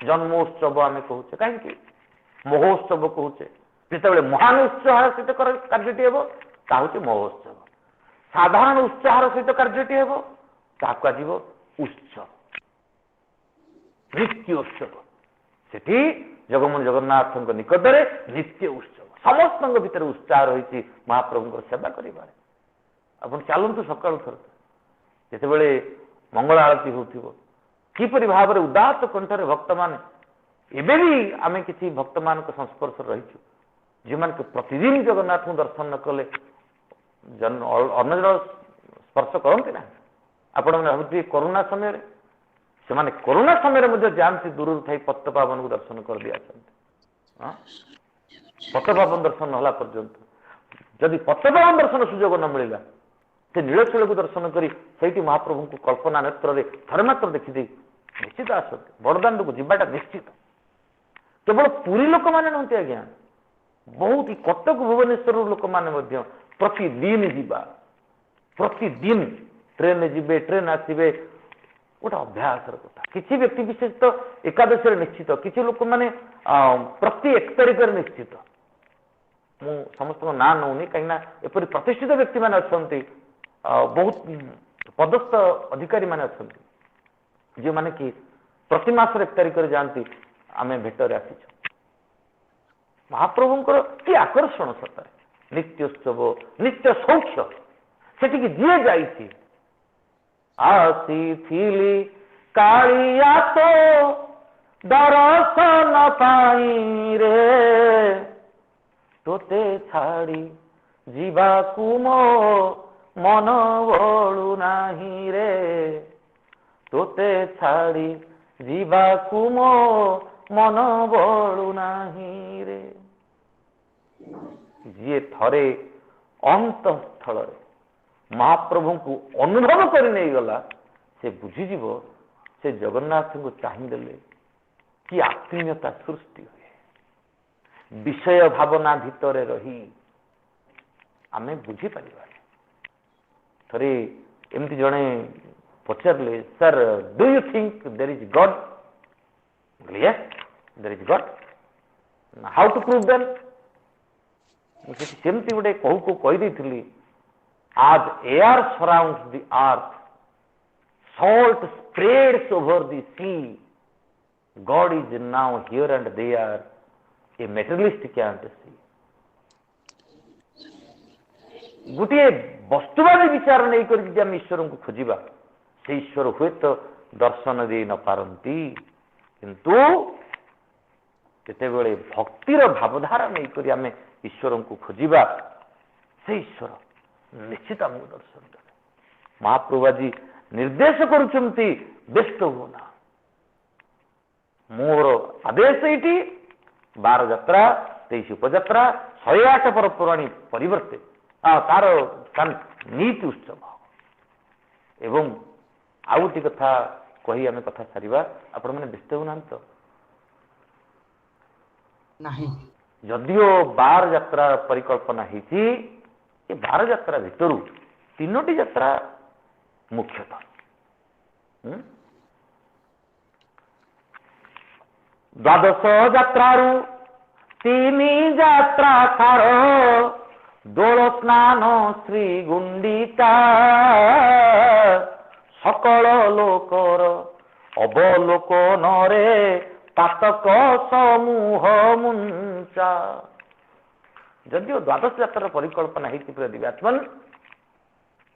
जन्मोत्सव आम कहूचे कहीं महोत्सव कहूचे जिते महान उत्साह सहित कार्यटी हे ताकू महोत्सव साधारण उत्साहर सहित कार्यटी हे ताकू आज उत्सव नित्योत्सव से जगमोहन जगन्नाथ निकट में नित्य उत्सव समस्त भितर उत्साह रही महाप्रभु सेवा कर आप चलतु सका थर जितेबले मंगल आरती होपरी भाव में उदात कंठर भक्त मान एवं भी आम किसी भक्त मान संस्पर्श रहीचु जो मैंने प्रतिदिन जगन्नाथ को दर्शन न कले अन्न जल स्पर्श करते ना आपण मैंने भावुए कोरोना समय से माने कोरोना समय जाती दूर थी पत्त पावन को दर्शन कर दिया पत्त पावन दर्शन होला पर्यंत जदि पत्त पावन दर्शन सुजोग न मिलला से नीलचूल को दर्शन करी से महाप्रभु को कल्पना नेत्र थरे मात्र देखीदे निश्चित आसते बड़दाण्ड को जीवाटा निश्चित केवल पुरी लोक मैंने नुहति आज्ञा बहुत ही कटक भुवनेश्वर लोक मैंने प्रतिदिन जीवा प्रतिदिन ट्रेन जीवे ट्रेन आसवे गोटे अभ्यास कथा किसी व्यक्ति विशेष तो एकादशी निश्चित किसी लोक मैंने प्रति 1 तारिख निश्चित मु समस्त ना नौनी कहीं एपरी प्रतिष्ठित व्यक्ति मैंने अच्छा बहुत पदस्थ अधिकारी मैंने अच्छा जो मैंने कि प्रति मास 1 तारिख जाती आम भेटर आसी महाप्रभुंर कि आकर्षण सतरे नित्योत्सव नित्य सौख्य ସେଠିକି ଯିଏ ଯାଇଛି ଆସିଥିଲି କାଳିଆ ତୋ ଦର୍ଶନ ପାଇଁ ରେ ତୋତେ ଛାଡ଼ି ଯିବାକୁ ମୋ ମନ ବଳୁ ନାହିଁ ରେ ତୋତେ ଛାଡ଼ି ଯିବାକୁ ମୋ ମନ ବଳୁ ନାହିଁ ରେ। ଯିଏ ଥରେ ଅନ୍ତଃସ୍ଥଳରେ ମହାପ୍ରଭୁଙ୍କୁ ଅନୁଭବ କରି ନେଇଗଲା ସେ ବୁଝିଯିବ ସେ ଜଗନ୍ନାଥଙ୍କୁ ଚାହିଁଦେଲେ କି ଆତ୍ମୀୟତା ସୃଷ୍ଟି ହୁଏ। ବିଷୟ ଭାବନା ଭିତରେ ରହି ଆମେ ବୁଝିପାରିବାନି। ଥରେ ଏମିତି ଜଣେ ପଚାରିଲେ, sir do you think there is God? Yes there is God. How to prove them? ମୁଁ ସେଠି ସେମିତି ଗୋଟେ କହୁ କହିଦେଇଥିଲି, as air surrounds the earth, salt spreads over the sea, God is now here and there, a materialist can't see. गोटे वस्तुवादी विचार नहीं कर ईश्वर को खोजा से ईश्वर हुए तो दर्शन दे न पारती, किंतु जितेबले भक्तिर भावधारा नहीं करी आम ईश्वर को खोजा से ईश्वर निश्चित आमको दर्शन दे। महाप्रभु आज निर्देश करुचंती व्यस्त होना, मोर आदेश ये 12 यात्रा 23 उपयात्रा 108 परपुराणी परिवर्ते तार नीति उत्सव एवं आउ गोटे कथा कही आम कथा सारिबा। आपण मैंने व्यस्त होना तो नहीं जदियो 12 यात्रा परिकल्पना होती, 12 यात्रा भितर 3टी यात्रा मुख्यतः द्वादश यात्रारू 3 यात्रा सार दोल स्नान श्री गुंडिचा सकल लोकर अवलोकन रे पातक समूह मुंचा। जदियो द्वादश यात्रा परिकल्पना होती प्रिय दिव्यात्मन,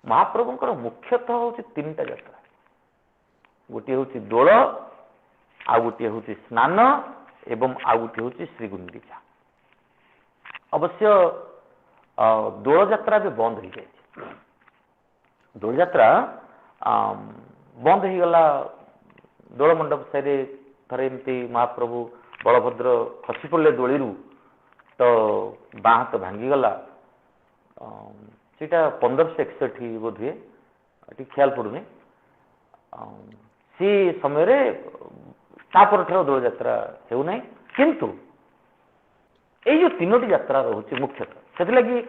महाप्रभुंकर मुख्यतः हूँ 3टा यात्रा। गोटे हूँ दोल, आउ गोटे हूँ स्नान एवं आउ गोटे हूँ श्रीगुंडिचा। अवश्य दोल यात्रा भी बंद हो जाए, दोल यात्रा बंद हो गला। दोल मंडप साइड थरे एमती महाप्रभु बलभद्र खसी पड़े दोली तो बाँ हाथ भांगीगला। सीटा 1561 बोध हुए, ख्याल पड़ूनी। सी समय दोल यात्रा होना, किंतु ये जो 3टी यात्रा रोचे मुख्यतः से लगी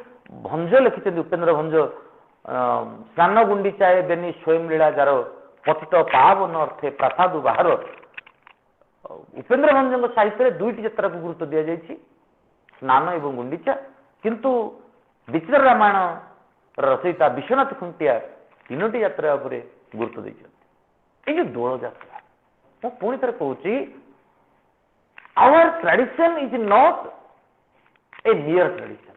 भंज लिखिं उपेन्द्र भंज स्नान गुंडीचाए बेनी स्वयं लीला जार पतित पावन अर्थे प्रसाद बाहर। उपेन्द्र भंज साहित्य 2टी यात्रा को गुरुत्व दि जाए, स्नान एवं गुंडीचा। किंतु विचित्र रामायण रचयिता विश्वनाथ खुंटिया 3टी यात्रा गुरुत्व देते। ये जो दोल यात्रा मु पुणी थे कहूँ, our tradition is not a mere tradition,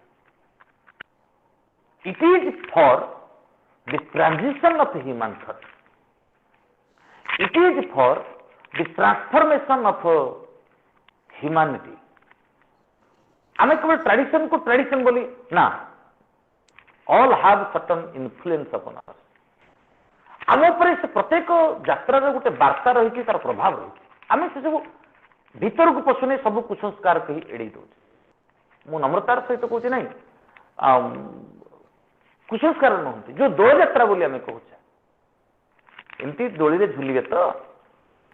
it is for the transition of human thought, it is for the transformation of humanity. आम केवल ट्रेडिशन को ट्रेडिशन बोली ना, all have certain influence upon us. आम से प्रत्येक यात्रार गोटे वार्ता रही तार प्रभाव रही, आम से सब भीतर को पशुने सब कुसंस्कार कही एड़े दौचे। मु नम्रतार सहित कहूँ ना, कुसंस्कार नुहति जो दोल यात्रा बोली आम कहूँ, एमती दोली रे झुलिए तो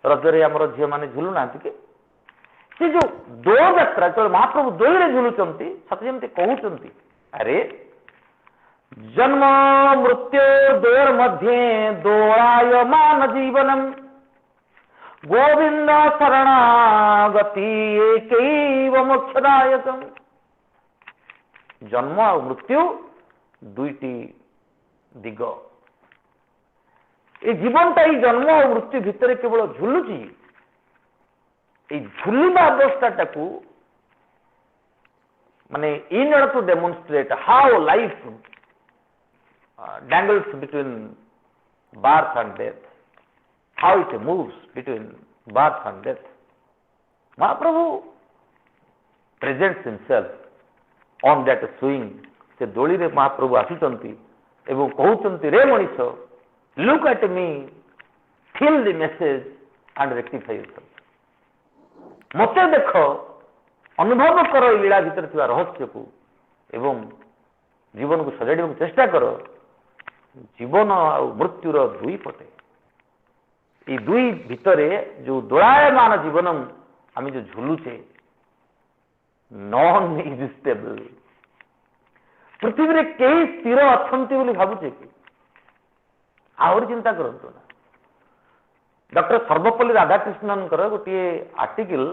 रजरे आमर झील मैंने झुलु ना कि से जो दोल यात्रा जो महाप्रभु दोली रे झुलुचंती सत जमती कहउचंती, अरे जन्म मृत्यु दोर मध्य दोलायमान जीवनम गोविंद शरणागति एकैव मोक्षदायकम। जन्म और मृत्यु 2टी दिग, ये जीवनटा ये जन्म और मृत्यु भितर केवल झुलुची। ये झुलिबा अवस्थाटा को माने in order to demonstrate how life dangles between birth and death, how it moves between birth and death. Mahaprabhu presents himself on that swing. Se doli re Mahaprabhu asuchanti ebong kahuchanti, re manish, look at me, feel the message and rectify yourself. मते देख, अनुभव कर लीला भितर थिबा रहस्य को एवं जीवन को सजाड़ चेष्टा कर. जीवन आ मृत्युर दुई पटे, ये दुई भितरे जो दोलायमान जीवन आम जो झुलुचे, नॉन एक्जिस्टेबल, पृथ्वी रे कई स्थिर अच्छंती बोली भाबुचे कि आहुरी चिंता करंतु ना. डॉक्टर सर्वपल्ली राधाकृष्णन गोटे आर्टिकल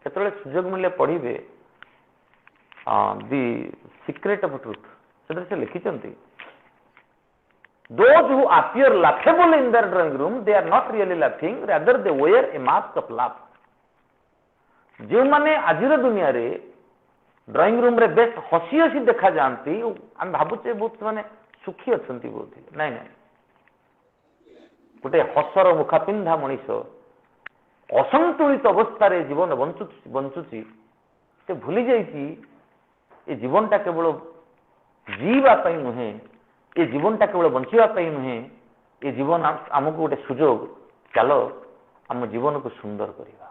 केतले सुजोग मिले पढ़िबे, दी सीक्रेट ऑफ ट्रुथ, से लिखिचंती, those who appear laughable in their drawing room, they are not really laughing, rather they wear a mask of laugh. जो माने आजिर दुनिया रे ड्राइंग रूम रे बेस हसी हसी देखा जानती, हम भाबुचे बहुत माने सुखी अच्छंती बोलती. नहीं नहीं, गोटे हसर मुखा पिंधा मनीष असंतुलित अवस्था जीवन बंचुची, से भूली जाइए ये जीवनटा केवल जीवाई नुहे, ये जीवनटा केवल बंचापी नुहे, ये जीवन आमको गोटे सुजोग, चलो आम जीवन को सुंदर करवा.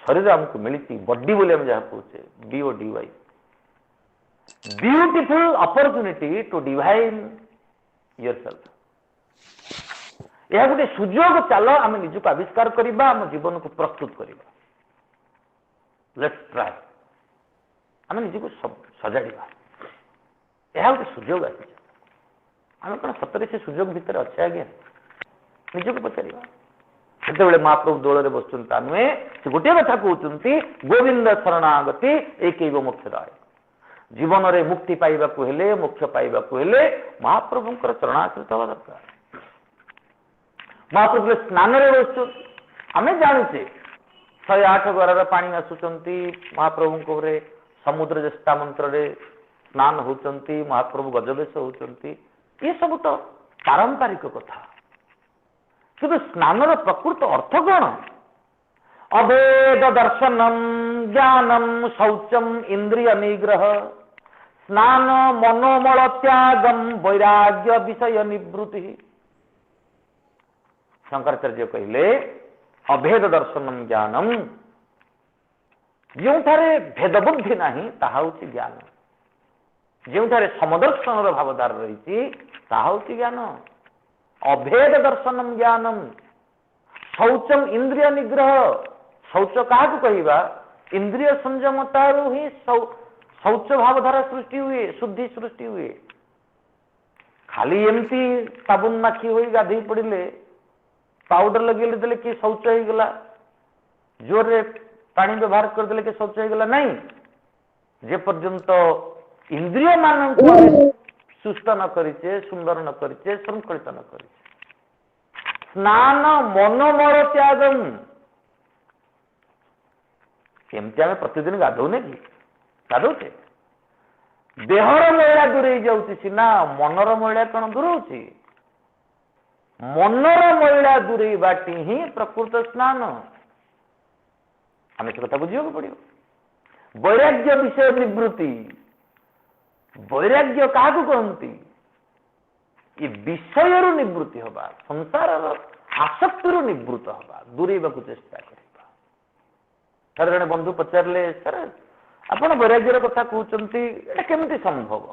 शरीर आमको मिली बॉडी बोली हम जहाँ कहे BODY, beautiful opportunity to divine yourself. यह गोटे सुजोग, चलो आम निजक आविष्कार करवा, आम जीवन को प्रस्तुत करवा. लेट्स ट्राई, आम निजक सजाड़ा. यह गोटे सुजोग आसी, आम कौन सतरे से सुजोग भितर अच्छे आज्ञा निजक पचार. से महाप्रभु दोल बसुंता नुहे, से गोटे कथा कहते गोविंद शरणागति एक मोक्ष दाय. जीवन में मुक्ति पाइबा हेले, मोक्ष पाइबा हेले महाप्रभुंकर शरणाश्रित हवा दरकार. महाप्रभु स्नान बस आम जानुचे 108 गरार पानी आसुचंती, महाप्रभु समुद्र ज्येष्ठा मंत्र रे स्नान होचंती, महाप्रभु गजबेश होचंती, ये सब तो पारंपरिक कथा. किंतु स्नान प्रकृत अर्थ कौन? अभेद दर्शनम, ज्ञानम, शौचम, इंद्रिय निग्रह, स्नान, मनोमल त्यागम, वैराग्य, विषय निवृत्ति. शंकराचार्य कहले अभेद दर्शनम ज्ञानम, जो भेद बुद्धि नहीं ताहा होछि ज्ञान, जो समदर्शन भावधार रही ताहा होछि ज्ञान. अभेद दर्शनम ज्ञानम, शौचम इंद्रिय निग्रह, शौच क्या कहवा, इंद्रिय संयमतारू ही शौच भावधारा सृष्टि हुए, शुद्धि सृष्टि हुए. खाली एमती साबुन माखी हो गाधे पड़े, पाउडर लगे देले कि शौच हो गला, जोर रे पानी व्यवहार करदे कि शौच हो गला, नहीं. जे पर्यंत इंद्रिय मान सुस्त न करिचे, सुंदर न करिचे, संकलित न करिचे. स्नान मनोमल त्यागम, केमती आम प्रतिदिन गाधौने कि गाधौचे, देहर मैला दूरे जाऊँगी सीना, मनर मैला कौन दूर होची? मनर मैला दूरे बाटी ही प्रकृत स्नान. आम से कथा बुझा पड़ो. वैराग्य, विषय निवृत्ति, वैराग्य क्या कहती? ये विषय निवृत्ति हवा, संसार आसक्ति निवृत्त हवा, दूरेबा चेष्टा करवा. सर जड़े बंधु पचारे, सर आप वैराग्यर कथा कहते केमती संभव?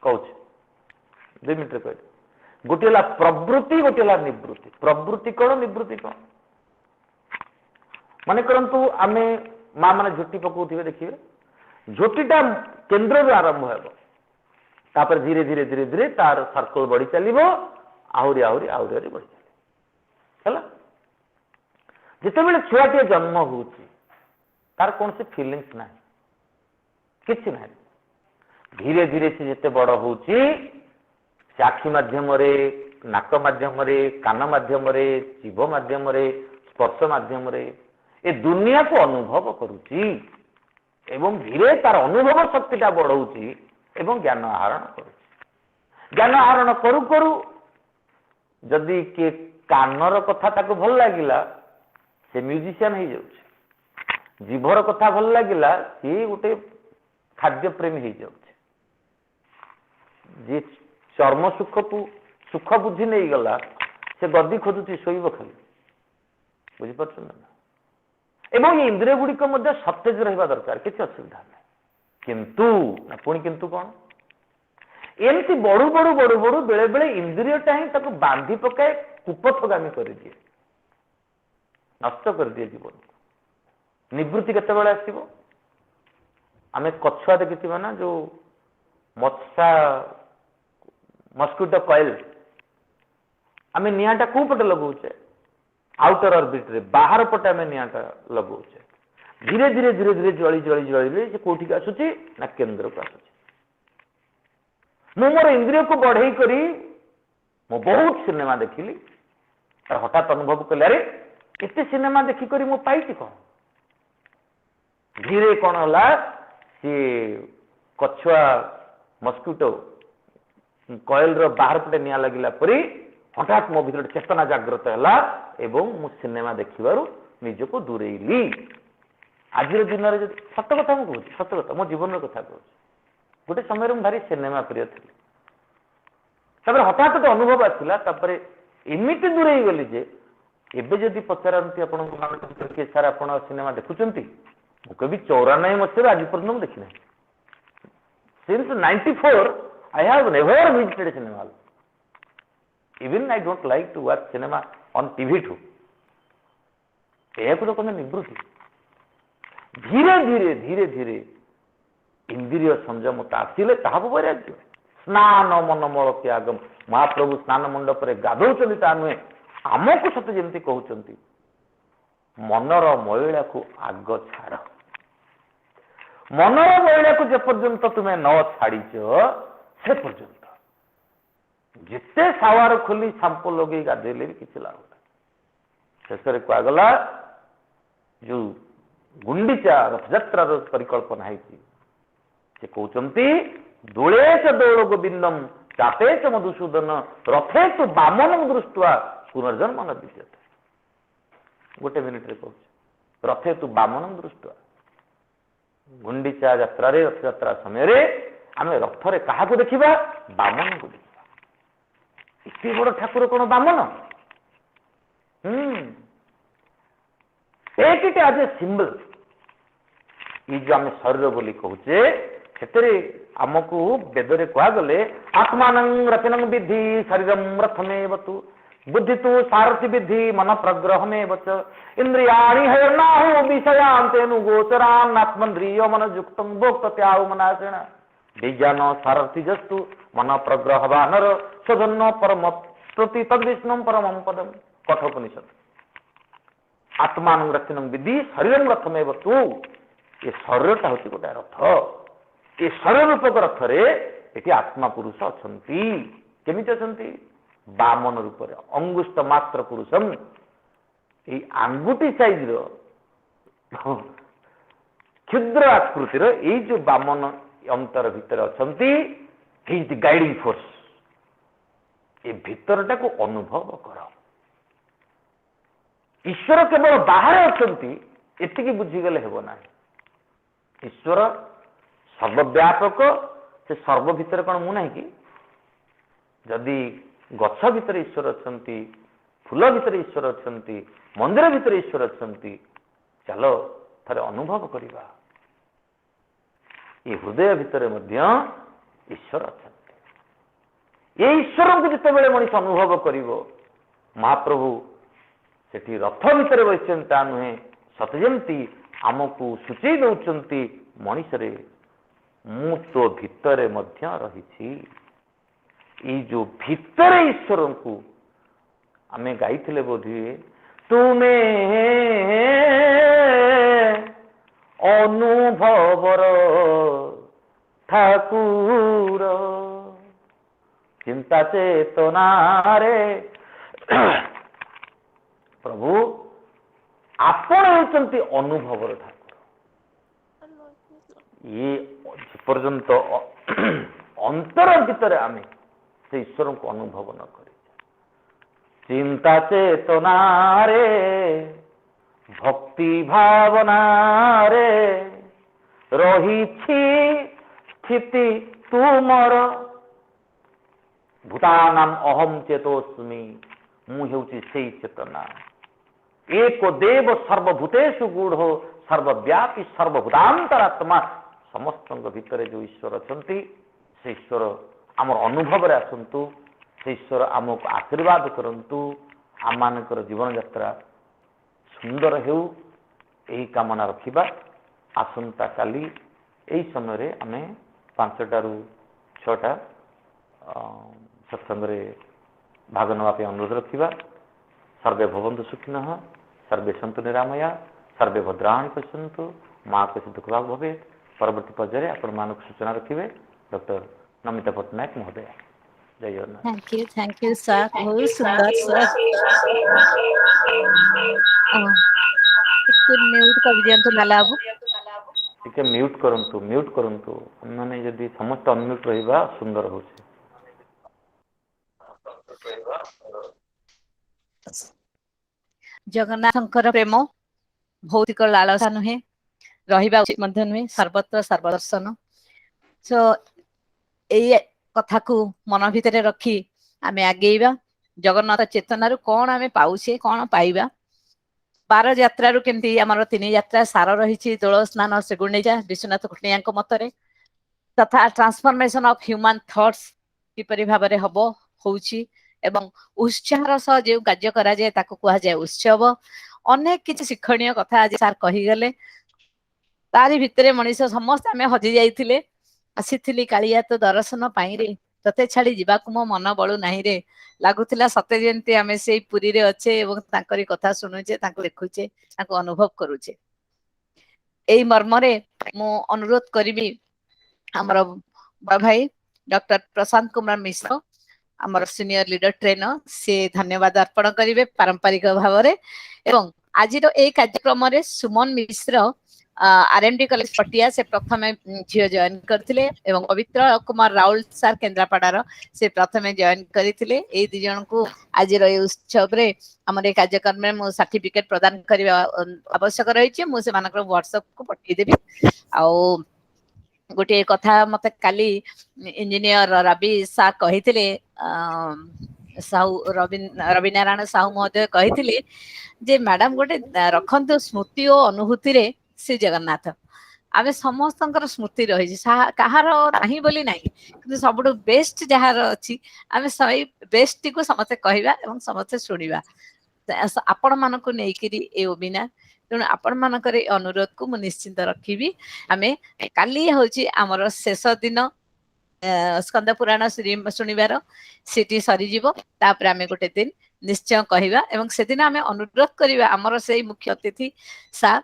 कहूँ 2 मिनट कह, गोटे प्रवृत्ति, गोटे निवृत्ति. प्रवृत्ति कौन, निवृत्ति कौन? मन करंतु आमे माँ मैंने झोटी पकाउथिबे, देखिए झोटीटा केन्द्र आरंभ हो, तापर धीरे धीरे धीरे धीरे तार सर्कल बढ़ी चलो, आहरी आहरी आहरी आहरी बढ़ी चल. जिते छुआटे जन्म हो तार कौन से फिलिंग्स ना, किसी ना. धीरे धीरे से जिते बड़ हो, आखि मध्यम, नाक मध्यम, कान मध्यम, जीभ मध्यम, स्पर्श मध्यम, ये दुनिया को अनुभव करुची. एवं धीरे तार अनुभव शक्तिटा बढ़ाऊँगी एवं ज्ञान आहरण करुच्ची ज्ञान आहरण करू करू जदि किए कानर कथा ताको भल लागिला से म्यूजिशियन हो जाउछे जीभर कथा भल लागिला सी गोटे खाद्य प्रेमी हो जाउछे जी चर्म सुख को सुख बुद्धि नहीं गला से गद्दी खोजुची शोइब खाली बुझिपार ना एवं ये इंद्रिय गुड़िक सतेज रहा दरकार किसी असुविधा नहीं किंतु पुणी किंतु कौन एमती बड़ू बड़ू बड़ू बड़ू बेले बेले इंद्रियटा ही ताको बांधी पकाए कुपथगामी कर दिए नष्ट कर दिए जीवन को निवृत्ति केतबेले आसीबो आमे कछुआ देखिथिबा ना जो मत्सा मस्किटो कॉइल आमे नियाटा को पटे लगाउछे आउटर ऑर्बिट रे बाहर पटे आमे नियाटा लगाउछे धीरे धीरे धीरे धीरे जळी जळी जळी से कोठी का आसुची ना केंद्र को आसुची मु मोर इंद्रिय को बढ़ई करी मु बहुत सिनेमा देखिली हठात अनुभव कले अरे एते सिनेमा देखी करी मु पाइछि कौन धीरे कौन होला सी कछुआ मस्किटो कॉइल रो बाहर पटे निया लगिला परी हठात मो भीतर चेतना जागृत है एवं मु सिनेमा देखिबारु निजको दूरेली आज दिन में सत कथा मुझे सत कथा मो जीवन कथा कहूँ गोटे समय में भारी सिनेमा प्रिय थी हठात गोटे अनुभव आसला एमती दूरे गली जे एबे जदि पचारती आपण सार आप सिनेमा देखुंट कभी 94 मसीह आज पर्यटन देखी ना since 94 I have never visited a cinema hall. Even I don't like to watch cinema on TV too. यह कहते निवृत्ति धीरे धीरे धीरे धीरे इंद्रिय संयम आसिले वैराग्य स्नान मनमल त्यागम महाप्रभु स्नान मंडप गाधौं ता नुहे आमको सत जमी कहते मनर मैला को आग छाड़ मनर मैला को जेपर्यंत तुम्हें न छाड़ीच से पर्यंत जिते सावार खोली सांपो लगे गाधेले भी किसी लाभ शेष कहगला जो गुंडीचा रथयात्रा परिकल्पना है से कहते दोले च दौड़ गोविंदम चापे च मधुसूदन रथे तो बामनम दृष्टवा पुनर्जन्म न विद्यते गोटे मिनिट रे कहूँ रथे तो बामनम दृष्टवा गुंडीचा यात्रा रथयात्रा समय आम रथरे क्या देखा बामन को देखा इतने बड़ ठाकुर कौन बामन एक आज ए सिंबल ये जो आम शरीर बोली कहूचे से आमको वेदरे कहगले आत्मान रचन विधि शरीरम रथमेव तु बुद्धि तो सारथि विधि मन प्रग्रह में बच इंद्रियाणि हयर्नाहु विषयांतेनु गोचरान् आत्मन्द्रियो मन युक्तं भोक्तत्याउ मनासेन विज्ञान सारथि जस्तु मन प्रग्रह वानर स्वधन्न परम प्रति तद्विष्णु परमं पदम कठोपनिषद आत्मान रचन विधि शरीरम रथमेव तु ये शरीरटा हूँ गोटे रथ ये शरीर रूपक रथरे ये आत्मा पुरुष अच्छा केमी अच्छा बामन रूप अंगुष्ठ मात्र पुरुषम ये आंगुठी साइज क्षुद्र आकृतिर ये जो बामन अंतर भितर अच्छा गाइडिंग फोर्स ये भितरटा को अनुभव कर ईश्वर केवल बाहर अच्छा एति बुझीगले हेब ना ईश्वर सर्वव्यापक से सर्व भितर कौन मु ना कि जदि गछ भितर ईश्वर अच्छा फूल भितर ईश्वर अच्छा मंदिर भितर ईश्वर अच्छा चलो थे अनुभव करवा ये हृदय भितर ईश्वर अच्छा ये ईश्वर को जिते मनीष अनुभव कर महाप्रभु से रथ भितर बसता नुहे सतजमती आमको सूचई दौरान मनीष मु तो भितर रही ये जो भितर ईश्वर को आमे गाई बोधे तुम्हें अनुभवर ठाकुर चिंता चेतना रे प्रभु आपण होती अनुभवर ठाकुर ये पर्यंत अंतर भितर आम से ईश्वर को अनुभव न कर चिंता चेतना रे भक्ति भावना रे रही स्थिति तुमर भूतानाम अहम चेतोस्मि मुझे से चेतना एक देव सर्वभूतेषु गूढ़ सर्वव्यापी सर्वभूतांतरात्मा समस्त भितर जो ईश्वर अच्छा से ईश्वर आम अनुभव आसतु से ईश्वर आमको आशीर्वाद करंतु आम मानकर जीवन यात्रा सुंदर हो यही कामना रखिबा। आसंता काली यही समय आम 5टा ରୁ 6टा सत्संग भाग नापी अनुरोध रखिबा। सर्वे भवन्तु सुखिनः सर्वे सन्तु निरामया सर्वे भद्राणि पश्यन्तु माँ को दुख भाग भवे। परवर्ती पर्याय आपण मानक सूचना रखिए डॉक्टर नमिता पट्टनायक महोदय। जय जगन्नाथ। थैंक यू सर, बहुत सुंदर सर। म्यूट कर दियंतु लाला बाबू, टिके म्यूट करंतु माने जदि समस्त अनम्यूट रहिबा सुंदर होछि। जगन्नाथंकर प्रेम भौतिक लालसा नुहे, रहिबा उचित मध्य नुहे, सर्वत्र सर्वदर्शन। सो एई कथा को मन भितर रखी आमे आगेइबा। जगन्नाथ चेतनारू कौन आमे पाउछे कौन पाइबा। 12 यात्रारू केमती आमर 3 यात्रा सार रही दोल स्नान श्रीगुंडीचा विश्वनाथ कुटनिया मतरे तथा ट्रांसफॉर्मेशन ऑफ ह्यूमन थॉट्स किपरि भाबरे हबो होउची एवं उत्साहर सह जो कार्य करा जाए ताको कहा जाए उत्सव। अनेक किछि शिक्षणीय कथा आज सार कहि गले। तारी भितरे मनीष समस्त आमे हजि जाइथिले। आसीथिली कालिया तो दर्शन पाई रे तते छाड़ी जीवाकु मो मन बळु नाही रे। लागुथिला सते जेंती आमे सेई पुरी रे अच्छे एवं तांकरी कथा सुनुचे तांको देखुचे तांको अनुभव करूचे। एई मर्मरे मो अनुरोध करिबी हमर बड़ भाई डॉक्टर प्रशांत कुमार मिश्र आमर सीनियर लीडर ट्रेनर से धन्यवाद अर्पण करिवे पारंपरिक भाव में। एवं आज ए कार्यक्रम रे सुमन मिश्र आरएमडी कॉलेज पटिया से प्रथम झील जॉइन करथिले एवं पवित्र कुमार राउल सर केन्द्रापड़ार से प्रथम जॉइन करथिले। ए दि जन को आज उत्सव रे हमर ए कार्यक्रम में मो सर्टिफिकेट प्रदान करबा आवश्यक रही मु से मानकर व्हाट्सएप को पठि देबी। आ गोटे कथा मत काली इंजीनियर रवि सार कही साहू रवि नारायण साहू महोदय कही जे मैडम गोटे रखंतु स्मृति और अनुभूति रे श्री जगन्नाथ आमे समस्त स्मृति रही कहार नहीं बोली नहीं कि सब बेस्ट जार अच्छी आमे सही बेस्ट को समस्ते कहवा एवं समस्ते शुणा आपण मान को लेकिन ए ओबिना तेणु आपण मानकर अनुरोध को मु निश्चिंत रखी। आमे काली होची आमर शेष दिन स्कंद पुराण शुणिबार सीटी सरीजिवो तापर आमे गोटे दिन निश्चय कहवा एवं से दिन आमे अनुरोध करवा आमर से मुख्य अतिथि सार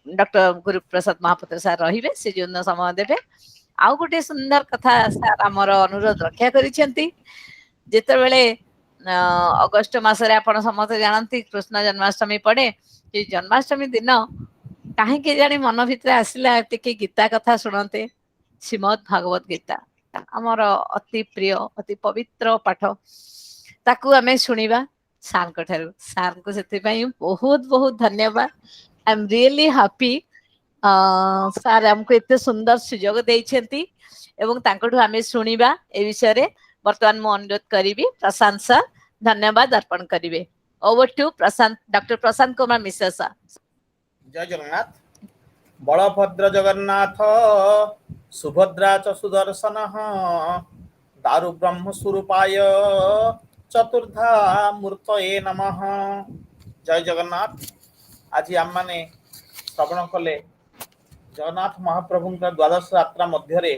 डॉक्टर गुरुप्रसाद महापात्र सार रहिबे से जो समय देबे। आउ गोटे सुंदर कथा सार आमर अनुरोध रक्षा करिसेंती जेतेबेले अगस्ट मासरे आपण समस्त जानती कृष्ण जन्माष्टमी पड़े। ये जन्माष्टमी दिन कहीं जानी मन भीतर आसला टिके गीता कथा शुणते श्रीमद भागवत गीता आमर अति प्रिय अति पवित्र पाठ ताकू आमे शुणिबा सार ठारू सार को से बहुत बहुत धन्यवाद। आई एम रियली हैप्पी सार हमको इतने सुंदर सुजोग देइछंती एवं तांकठु आमे शुणिबा ए विषय रे वर्तमान मु अनुरोध करी प्रशांत सर धन्यवाद अर्पण करिवे। Over to Prashant doctor Prashant Kumar Mishra sir. Jai Jagannath. Balabhadra Jagannath Subhadra च सुदर्शन दारु ब्रह्म स्वरूपाय चतुर्धा मूर्तये नमः। जय जगन्नाथ। आज आम माने श्रवण कले जगन्नाथ महाप्रभु का द्वादश यात्रा मध्य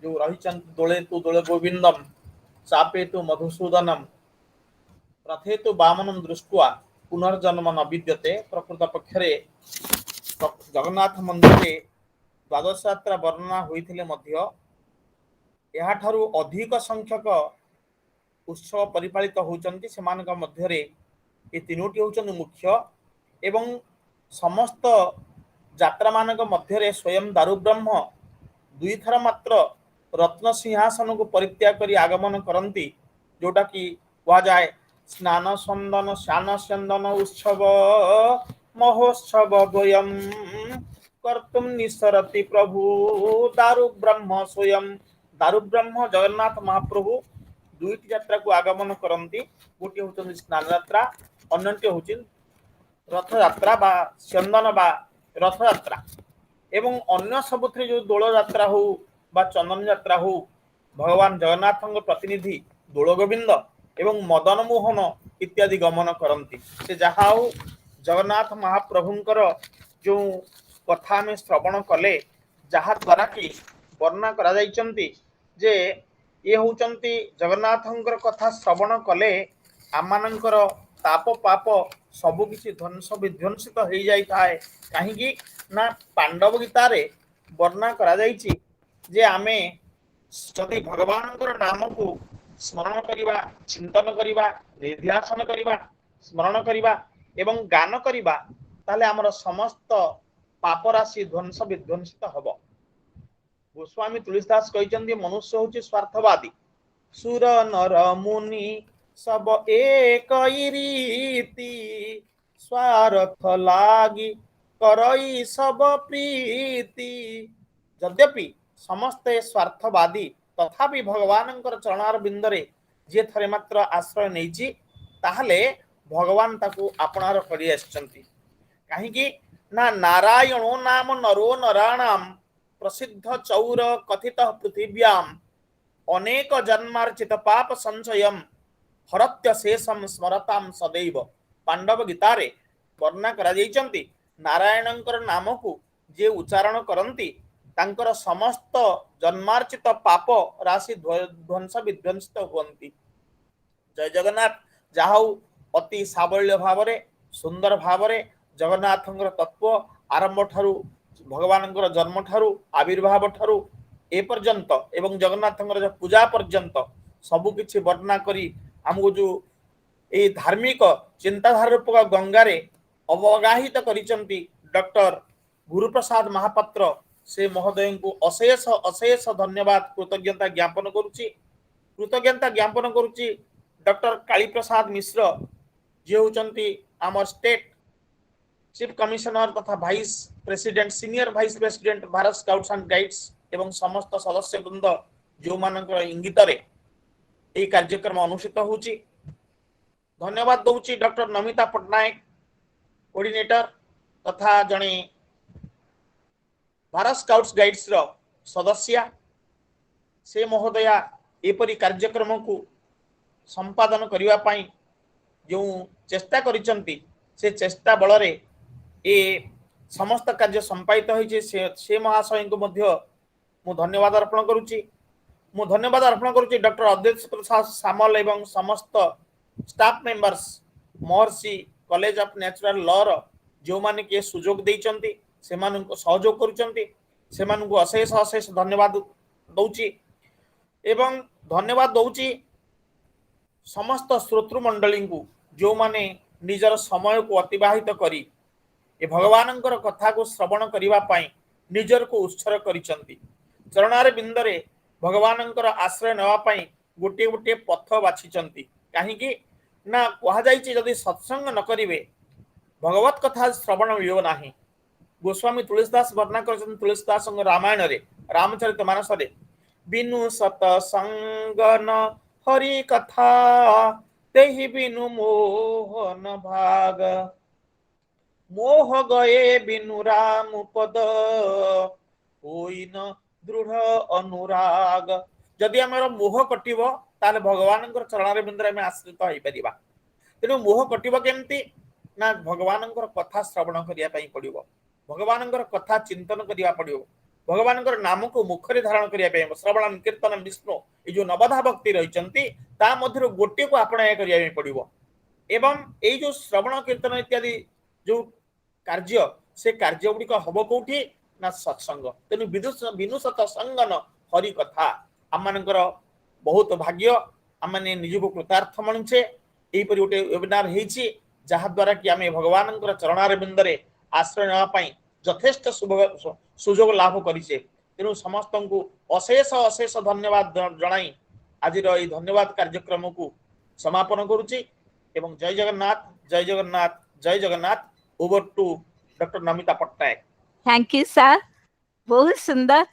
जो रही दोले तु दोले गोविंदम चापे तु मधुसूदनम रथे तु वामनम दृष्ट्वा पुनर्जन्म न विद्यते। प्रकृत पक्षरे जगन्नाथ मंदिर द्वादश यात्रा वर्णना होइथिले मध्य एहाठारु अधिक संख्यक उत्सव परिपालित होउचंती। सेमानक मध्यरे ए तीनोटी होउचंती मुख्य एवं समस्त ଯାତ୍ରା ମାନଙ୍କ ମଧ୍ୟରେ ସ୍ୱୟଂ ଦାରୁ ବ୍ରହ୍ମ ଦୁଇଥର ମାତ୍ର ରତ୍ନ ସିଂହାସନକୁ ପରିତ୍ୟାଗ କରି ଆଗମନ କରନ୍ତି, ଯୋଉଟା କି କୁହାଯାଏ ସ୍ନାନ ସନ୍ଦନ ସ୍ନାନ ଚନ୍ଦନ ଉତ୍ସବ ମହୋତ୍ସବ ଗୋୟମ୍ କର୍ତ୍ତୁମ୍ ନିସରତି ପ୍ରଭୁ ଦାରୁ ବ୍ରହ୍ମ ସ୍ୱୟଂ। ଦାରୁ ବ୍ରହ୍ମ ଜଗନ୍ନାଥ ମହାପ୍ରଭୁ ଦୁଇଟି ଯାତ୍ରାକୁ ଆଗମନ କରନ୍ତି। ଗୋଟିଏ ହେଉଛନ୍ତି ସ୍ନାନ ଯାତ୍ରା, ଅନ୍ୟଟି ହେଉଛି ରଥଯାତ୍ରା ବା ଚନ୍ଦନ ବା ରଥଯାତ୍ରା। ଏବଂ ଅନ୍ୟ ସବୁଥିରେ ଯେଉଁ ଦୋଳ ଯାତ୍ରା ହଉ ବା ଚନ୍ଦନ ଯାତ୍ରା ହଉ, ଭଗବାନ ଜଗନ୍ନାଥଙ୍କ ପ୍ରତିନିଧି ଦୋଳ ଗୋବିନ୍ଦ ଏବଂ ମଦନ ମୋହନ ଇତ୍ୟାଦି ଗମନ କରନ୍ତି। ସେ ଯାହା ହଉ, ଜଗନ୍ନାଥ ମହାପ୍ରଭୁଙ୍କର ଯେଉଁ କଥା ଆମେ ଶ୍ରବଣ କଲେ, ଯାହା ଦ୍ୱାରା କି ବର୍ଣ୍ଣନା କରାଯାଇଛନ୍ତି ଯେ ଇଏ ହେଉଛନ୍ତି ଜଗନ୍ନାଥଙ୍କର କଥା ଶ୍ରବଣ କଲେ ଆମମାନଙ୍କର ତାପ ପାପ ସବୁ କିଛି ଧ୍ୱଂସ ବିଧ୍ୱଂସିତ ହେଇଯାଇଥାଏ। କାହିଁକି ନା ପାଣ୍ଡବ ଗୀତାରେ ବର୍ଣ୍ଣନା କରାଯାଇଛି ଯେ ଆମେ ଯଦି ଭଗବାନଙ୍କର ନାମକୁ ସ୍ମରଣ କରିବା, ଚିନ୍ତନ କରିବା, ନିଧ୍ୟାସନ କରିବା, ସ୍ମରଣ କରିବା ଏବଂ ଗାନ କରିବା, ତାହେଲେ ଆମର ସମସ୍ତ ପାପ ରାଶି ଧ୍ୱଂସ ବିଧ୍ୱଂସିତ ହବ। ଗୋସ୍ୱାମୀ ତୁଳସୀଦାସ କହିଛନ୍ତି ମନୁଷ୍ୟ ହେଉଛି ସ୍ୱାର୍ଥବାଦୀ, ସୁର ନର ମୁନି ସବ ଏକ ରୀତି, ସ୍ୱାର୍ଥ ଲାଗି କରଇ ସବ ପ୍ରୀତି। ଯଦ୍ୟପି ସମସ୍ତେ ସ୍ୱାର୍ଥବାଦୀ, ତଥାପି ଭଗବାନଙ୍କର ଚରଣାର ବିନ୍ଦରେ ଯିଏ ଥରେ ମାତ୍ର ଆଶ୍ରୟ ନେଇଛି, ତାହେଲେ ଭଗବାନ ତାକୁ ଆପଣାର କରି ଆସିଛନ୍ତି। କାହିଁକି ନା ନାରାୟଣ ନାମ ନରୋ ନରାଣାମ ପ୍ରସିଦ୍ଧ ଚୌର କଥିତ ପୃଥିବ୍ୟାମ ଅନେକ ଜନ୍ମାର୍ଚିତ ପାପ ସଂଶୟମ୍ ହରତ୍ୟ ଶେଷମ ସ୍ମରତାମ୍ ସଦୈବ। ପାଣ୍ଡବ ଗୀତାରେ ବର୍ଣ୍ଣନା କରାଯାଇଛନ୍ତି ନାରାୟଣଙ୍କର ନାମକୁ ଯିଏ ଉଚ୍ଚାରଣ କରନ୍ତି ତାଙ୍କର ସମସ୍ତ ଜନ୍ମାର୍ଚିତ ପାପ ରାଶି ଧ୍ୱଂସ ବିଧ୍ୱଂସିତ ହୁଅନ୍ତି। ଜୟ ଜଗନ୍ନାଥ। ଯାହା ହଉ, ଅତି ସାବଲ୍ୟ ଭାବରେ ସୁନ୍ଦର ଭାବରେ ଜଗନ୍ନାଥଙ୍କର ତତ୍ଵ ଆରମ୍ଭ ଠାରୁ ଭଗବାନଙ୍କର ଜନ୍ମ ଠାରୁ ଆବିର୍ଭାବ ଠାରୁ ଏ ପର୍ଯ୍ୟନ୍ତ ଏବଂ ଜଗନ୍ନାଥଙ୍କର ଯେଉଁ ପୂଜା ପର୍ଯ୍ୟନ୍ତ ସବୁ କିଛି ବର୍ଣ୍ଣନା କରି ଆମକୁ ଯେଉଁ এই ଧାର୍ମିକ ଚିନ୍ତାଧାରା ରୂପକ ଗଙ୍ଗାରେ ଅବଗାହିତ କରିଛନ୍ତି ଡକ୍ଟର ଗୁରୁପ୍ରସାଦ ମହାପାତ୍ର, ସେ ମହୋଦୟଙ୍କୁ ଅଶେଷ ଅଶେଷ ଧନ୍ୟବାଦ କୃତଜ୍ଞତା ଜ୍ଞାପନ କରୁଛି। କୃତଜ୍ଞତା ଜ୍ଞାପନ କରୁଛି ଡକ୍ଟର କାଳୀପ୍ରସାଦ ମିଶ୍ର, ଯିଏ ହେଉଛନ୍ତି ଆମର ଷ୍ଟେଟ୍ ଚିଫ୍ କମିଶନର ତଥା vice president, senior vice president Bharat scouts and guides ଏବଂ ସମସ୍ତ ସଦସ୍ୟବୃନ୍ଦ ଯେଉଁମାନଙ୍କର ଇଙ୍ଗିତରେ ଏହି କାର୍ଯ୍ୟକ୍ରମ ଅନୁଷ୍ଠିତ ହେଉଛି। ଧନ୍ୟବାଦ ଦଉଛି ଡକ୍ଟର ନମିତା ପଟ୍ଟନାୟକ, କୋର୍ଡିନେଟର ତଥା ଜଣେ ଭାରତ ସ୍କାଉଟ୍ସ ଗାଇଡ୍ସର ସଦସ୍ୟା। ସେ ମହୋଦୟା ଏପରି କାର୍ଯ୍ୟକ୍ରମକୁ ସମ୍ପାଦନ କରିବା ପାଇଁ ଯେଉଁ ଚେଷ୍ଟା କରିଛନ୍ତି, ସେ ଚେଷ୍ଟା ବଳରେ ଏ ସମସ୍ତ କାର୍ଯ୍ୟ ସମ୍ପାଦିତ ହୋଇଛି। ସେ ମହାଶୟଙ୍କୁ ମଧ୍ୟ ମୁଁ ଧନ୍ୟବାଦ ଅର୍ପଣ କରୁଛି। ମୁଁ ଧନ୍ୟବାଦ ଅର୍ପଣ କରୁଛି ଡକ୍ଟର ଅଦ୍ୱୈତ ପ୍ରସାଦ ସାମଲ ଏବଂ ସମସ୍ତ staff members Maharshi college of natural law ଯେଉଁମାନେ କି ସୁଯୋଗ ଦେଇଛନ୍ତି, ସେମାନଙ୍କୁ ସହଯୋଗ କରୁଛନ୍ତି, ସେମାନଙ୍କୁ ଅଶେଷ ଅଶେଷ ଧନ୍ୟବାଦ ଦଉଛି। ଏବଂ ଧନ୍ୟବାଦ ଦଉଛି ସମସ୍ତ ଶ୍ରୋତୃମଣ୍ଡଳୀଙ୍କୁ ଯେଉଁମାନେ ନିଜର ସମୟକୁ ଅତିବାହିତ କରି ଏ ଭଗବାନଙ୍କର କଥାକୁ ଶ୍ରବଣ କରିବା ପାଇଁ ନିଜକୁ ଉତ୍ସର୍ଗ କରିଛନ୍ତି। ଚରଣାର ବିନ୍ଦରେ ଭଗବାନଙ୍କର ଆଶ୍ରୟ ନେବା ପାଇଁ ଗୋଟିଏ ଗୋଟିଏ ପଥ ବାଛିଛନ୍ତି। କାହିଁକି ନା କୁହାଯାଇଛି ଯଦି ସତ୍ସଙ୍ଗ ନ କରିବେ ଭଗବତ କଥା ଶ୍ରବଣ ମିଳିବ ନାହିଁ। ଗୋସ୍ୱାମୀ ତୁଳସୀଦାସ ବର୍ଣ୍ଣନା କରିଛନ୍ତି ତୁଳସୀଦାସଙ୍କ ରାମାୟଣରେ ରାମଚରିତ ମାନସରେ, ବିନୁ ସତ ସଙ୍ଗନ ହରି କଥା ତେହି ବିନୁ ମୋହନ ଭାଗ, ମୋହ ଗଏ ବିନୁ ରାମ ପଦ ହୋଇନ ଦୃଢ ଅନୁରାଗ। ଯଦି ଆମର ମୋହ କଟିବ ତାହେଲେ ଭଗବାନଙ୍କର ଚରଣାର ବିନ୍ଦରେ ଆମେ ଆଶ୍ରିତ ହେଇପାରିବା। ତେଣୁ ମୋହ କଟିବ କେମିତି ନା ଭଗବାନଙ୍କର କଥା ଶ୍ରବଣ କରିବା ପାଇଁ ପଡିବ, ଭଗବାନଙ୍କର କଥା ଚିନ୍ତନ କରିବା ପଡିବ, ଭଗବାନଙ୍କର ନାମକୁ ମୁଖରେ ଧାରଣ କରିବା ପାଇଁ ଶ୍ରବଣ କୀର୍ତ୍ତନ ବିଷ୍ଣୁ ଏ ଯୋଉ ନବଧା ଭକ୍ତି ରହିଛନ୍ତି ତା ମଧ୍ୟରୁ ଗୋଟିଏକୁ ଆପଣାୟ କରିବା ପାଇଁ ପଡିବ। ଏବଂ ଏଇ ଯୋଉ ଶ୍ରବଣ କୀର୍ତ୍ତନ ଇତ୍ୟାଦି ଯୋଉ କାର୍ଯ୍ୟ, ସେ କାର୍ଯ୍ୟ ଗୁଡିକ ହବ କୋଉଠି ନା ସତ୍ସଙ୍ଗ। ତେଣୁ ବିନୁ ସତ ସଙ୍ଗନ ହରି କଥା। ଆମମାନଙ୍କର ବହୁତ ଭାଗ୍ୟ, ଆମମାନେ ନିଜକୁ କୃତାର୍ଥ ମଣୁଛେ ଏହିପରି ଗୋଟେ ୱେବିନାର ହେଇଛି, ଯାହା ଦ୍ୱାରା କି ଆମେ ଭଗବାନଙ୍କର ଚରଣାର ବିନ୍ଦରେ ଆଶ୍ରୟ ନେବା ପାଇଁ ଯଥେଷ୍ଟ ସୁଯୋଗ ଲାଭ କରିଛେ। ତେଣୁ ସମସ୍ତଙ୍କୁ ଅଶେଷ ଅଶେଷ ଧନ୍ୟବାଦ ଜଣାଇ ଆଜିର ଏହି ଧନ୍ୟବାଦ କାର୍ଯ୍ୟକ୍ରମକୁ ସମାପନ କରୁଛି ଏବଂ ଜୟ ଜଗନ୍ନାଥ, ଜୟ ଜଗନ୍ନାଥ, ଜୟ Jagannath. Over to doctor Namita Pattanayak. Thank you sir, बहुत सुंदर।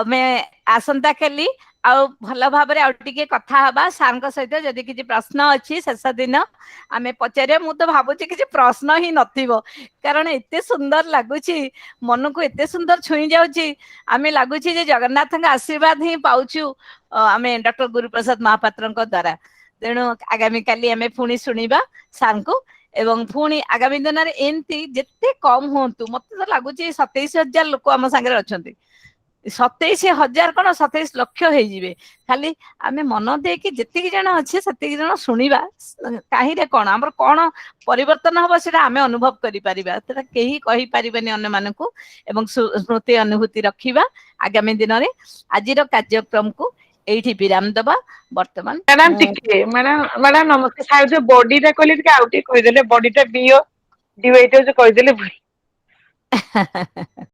मैं आसंता काली भल भाव टे कथा हवा सार सहित जदि किसी प्रश्न अच्छी शेष दिन आम पचारे। मु तो भावुची किसी प्रश्न ही नथिबो कारण एते सुंदर लगुच मन को एते सुंदर छुई जाउची। आम लगुच जगन्नाथ आशीर्वाद ही पाउछु आम डॉक्टर गुरुप्रसाद महापात्र द्वारा। तेणु आगामी काली आम पुणी शुणा सार को एवं पुणी आगामी दिन में एमती जिते कम हूँ मत तो लगुच 27,000 लोक आम सागर अच्छा। 27,000 कौन 27 लक्ष हो खाली आम मन देकी जी जन अच्छे से जन शुणा कहीं कौन आम कौन परिवर्तन हम से आम अनुभव करें अन्य मानक एवं स्मृति अनुभूति रखा। आगामी दिन में आज कार्यक्रम को एठी विराम दबा। वर्तमान मैडम टिके मैडम नमस्ते। साहेब जो बॉडीटा कहले टिके आउटे कहि देले बॉडीटा बियो डिवाइड जो कहि देले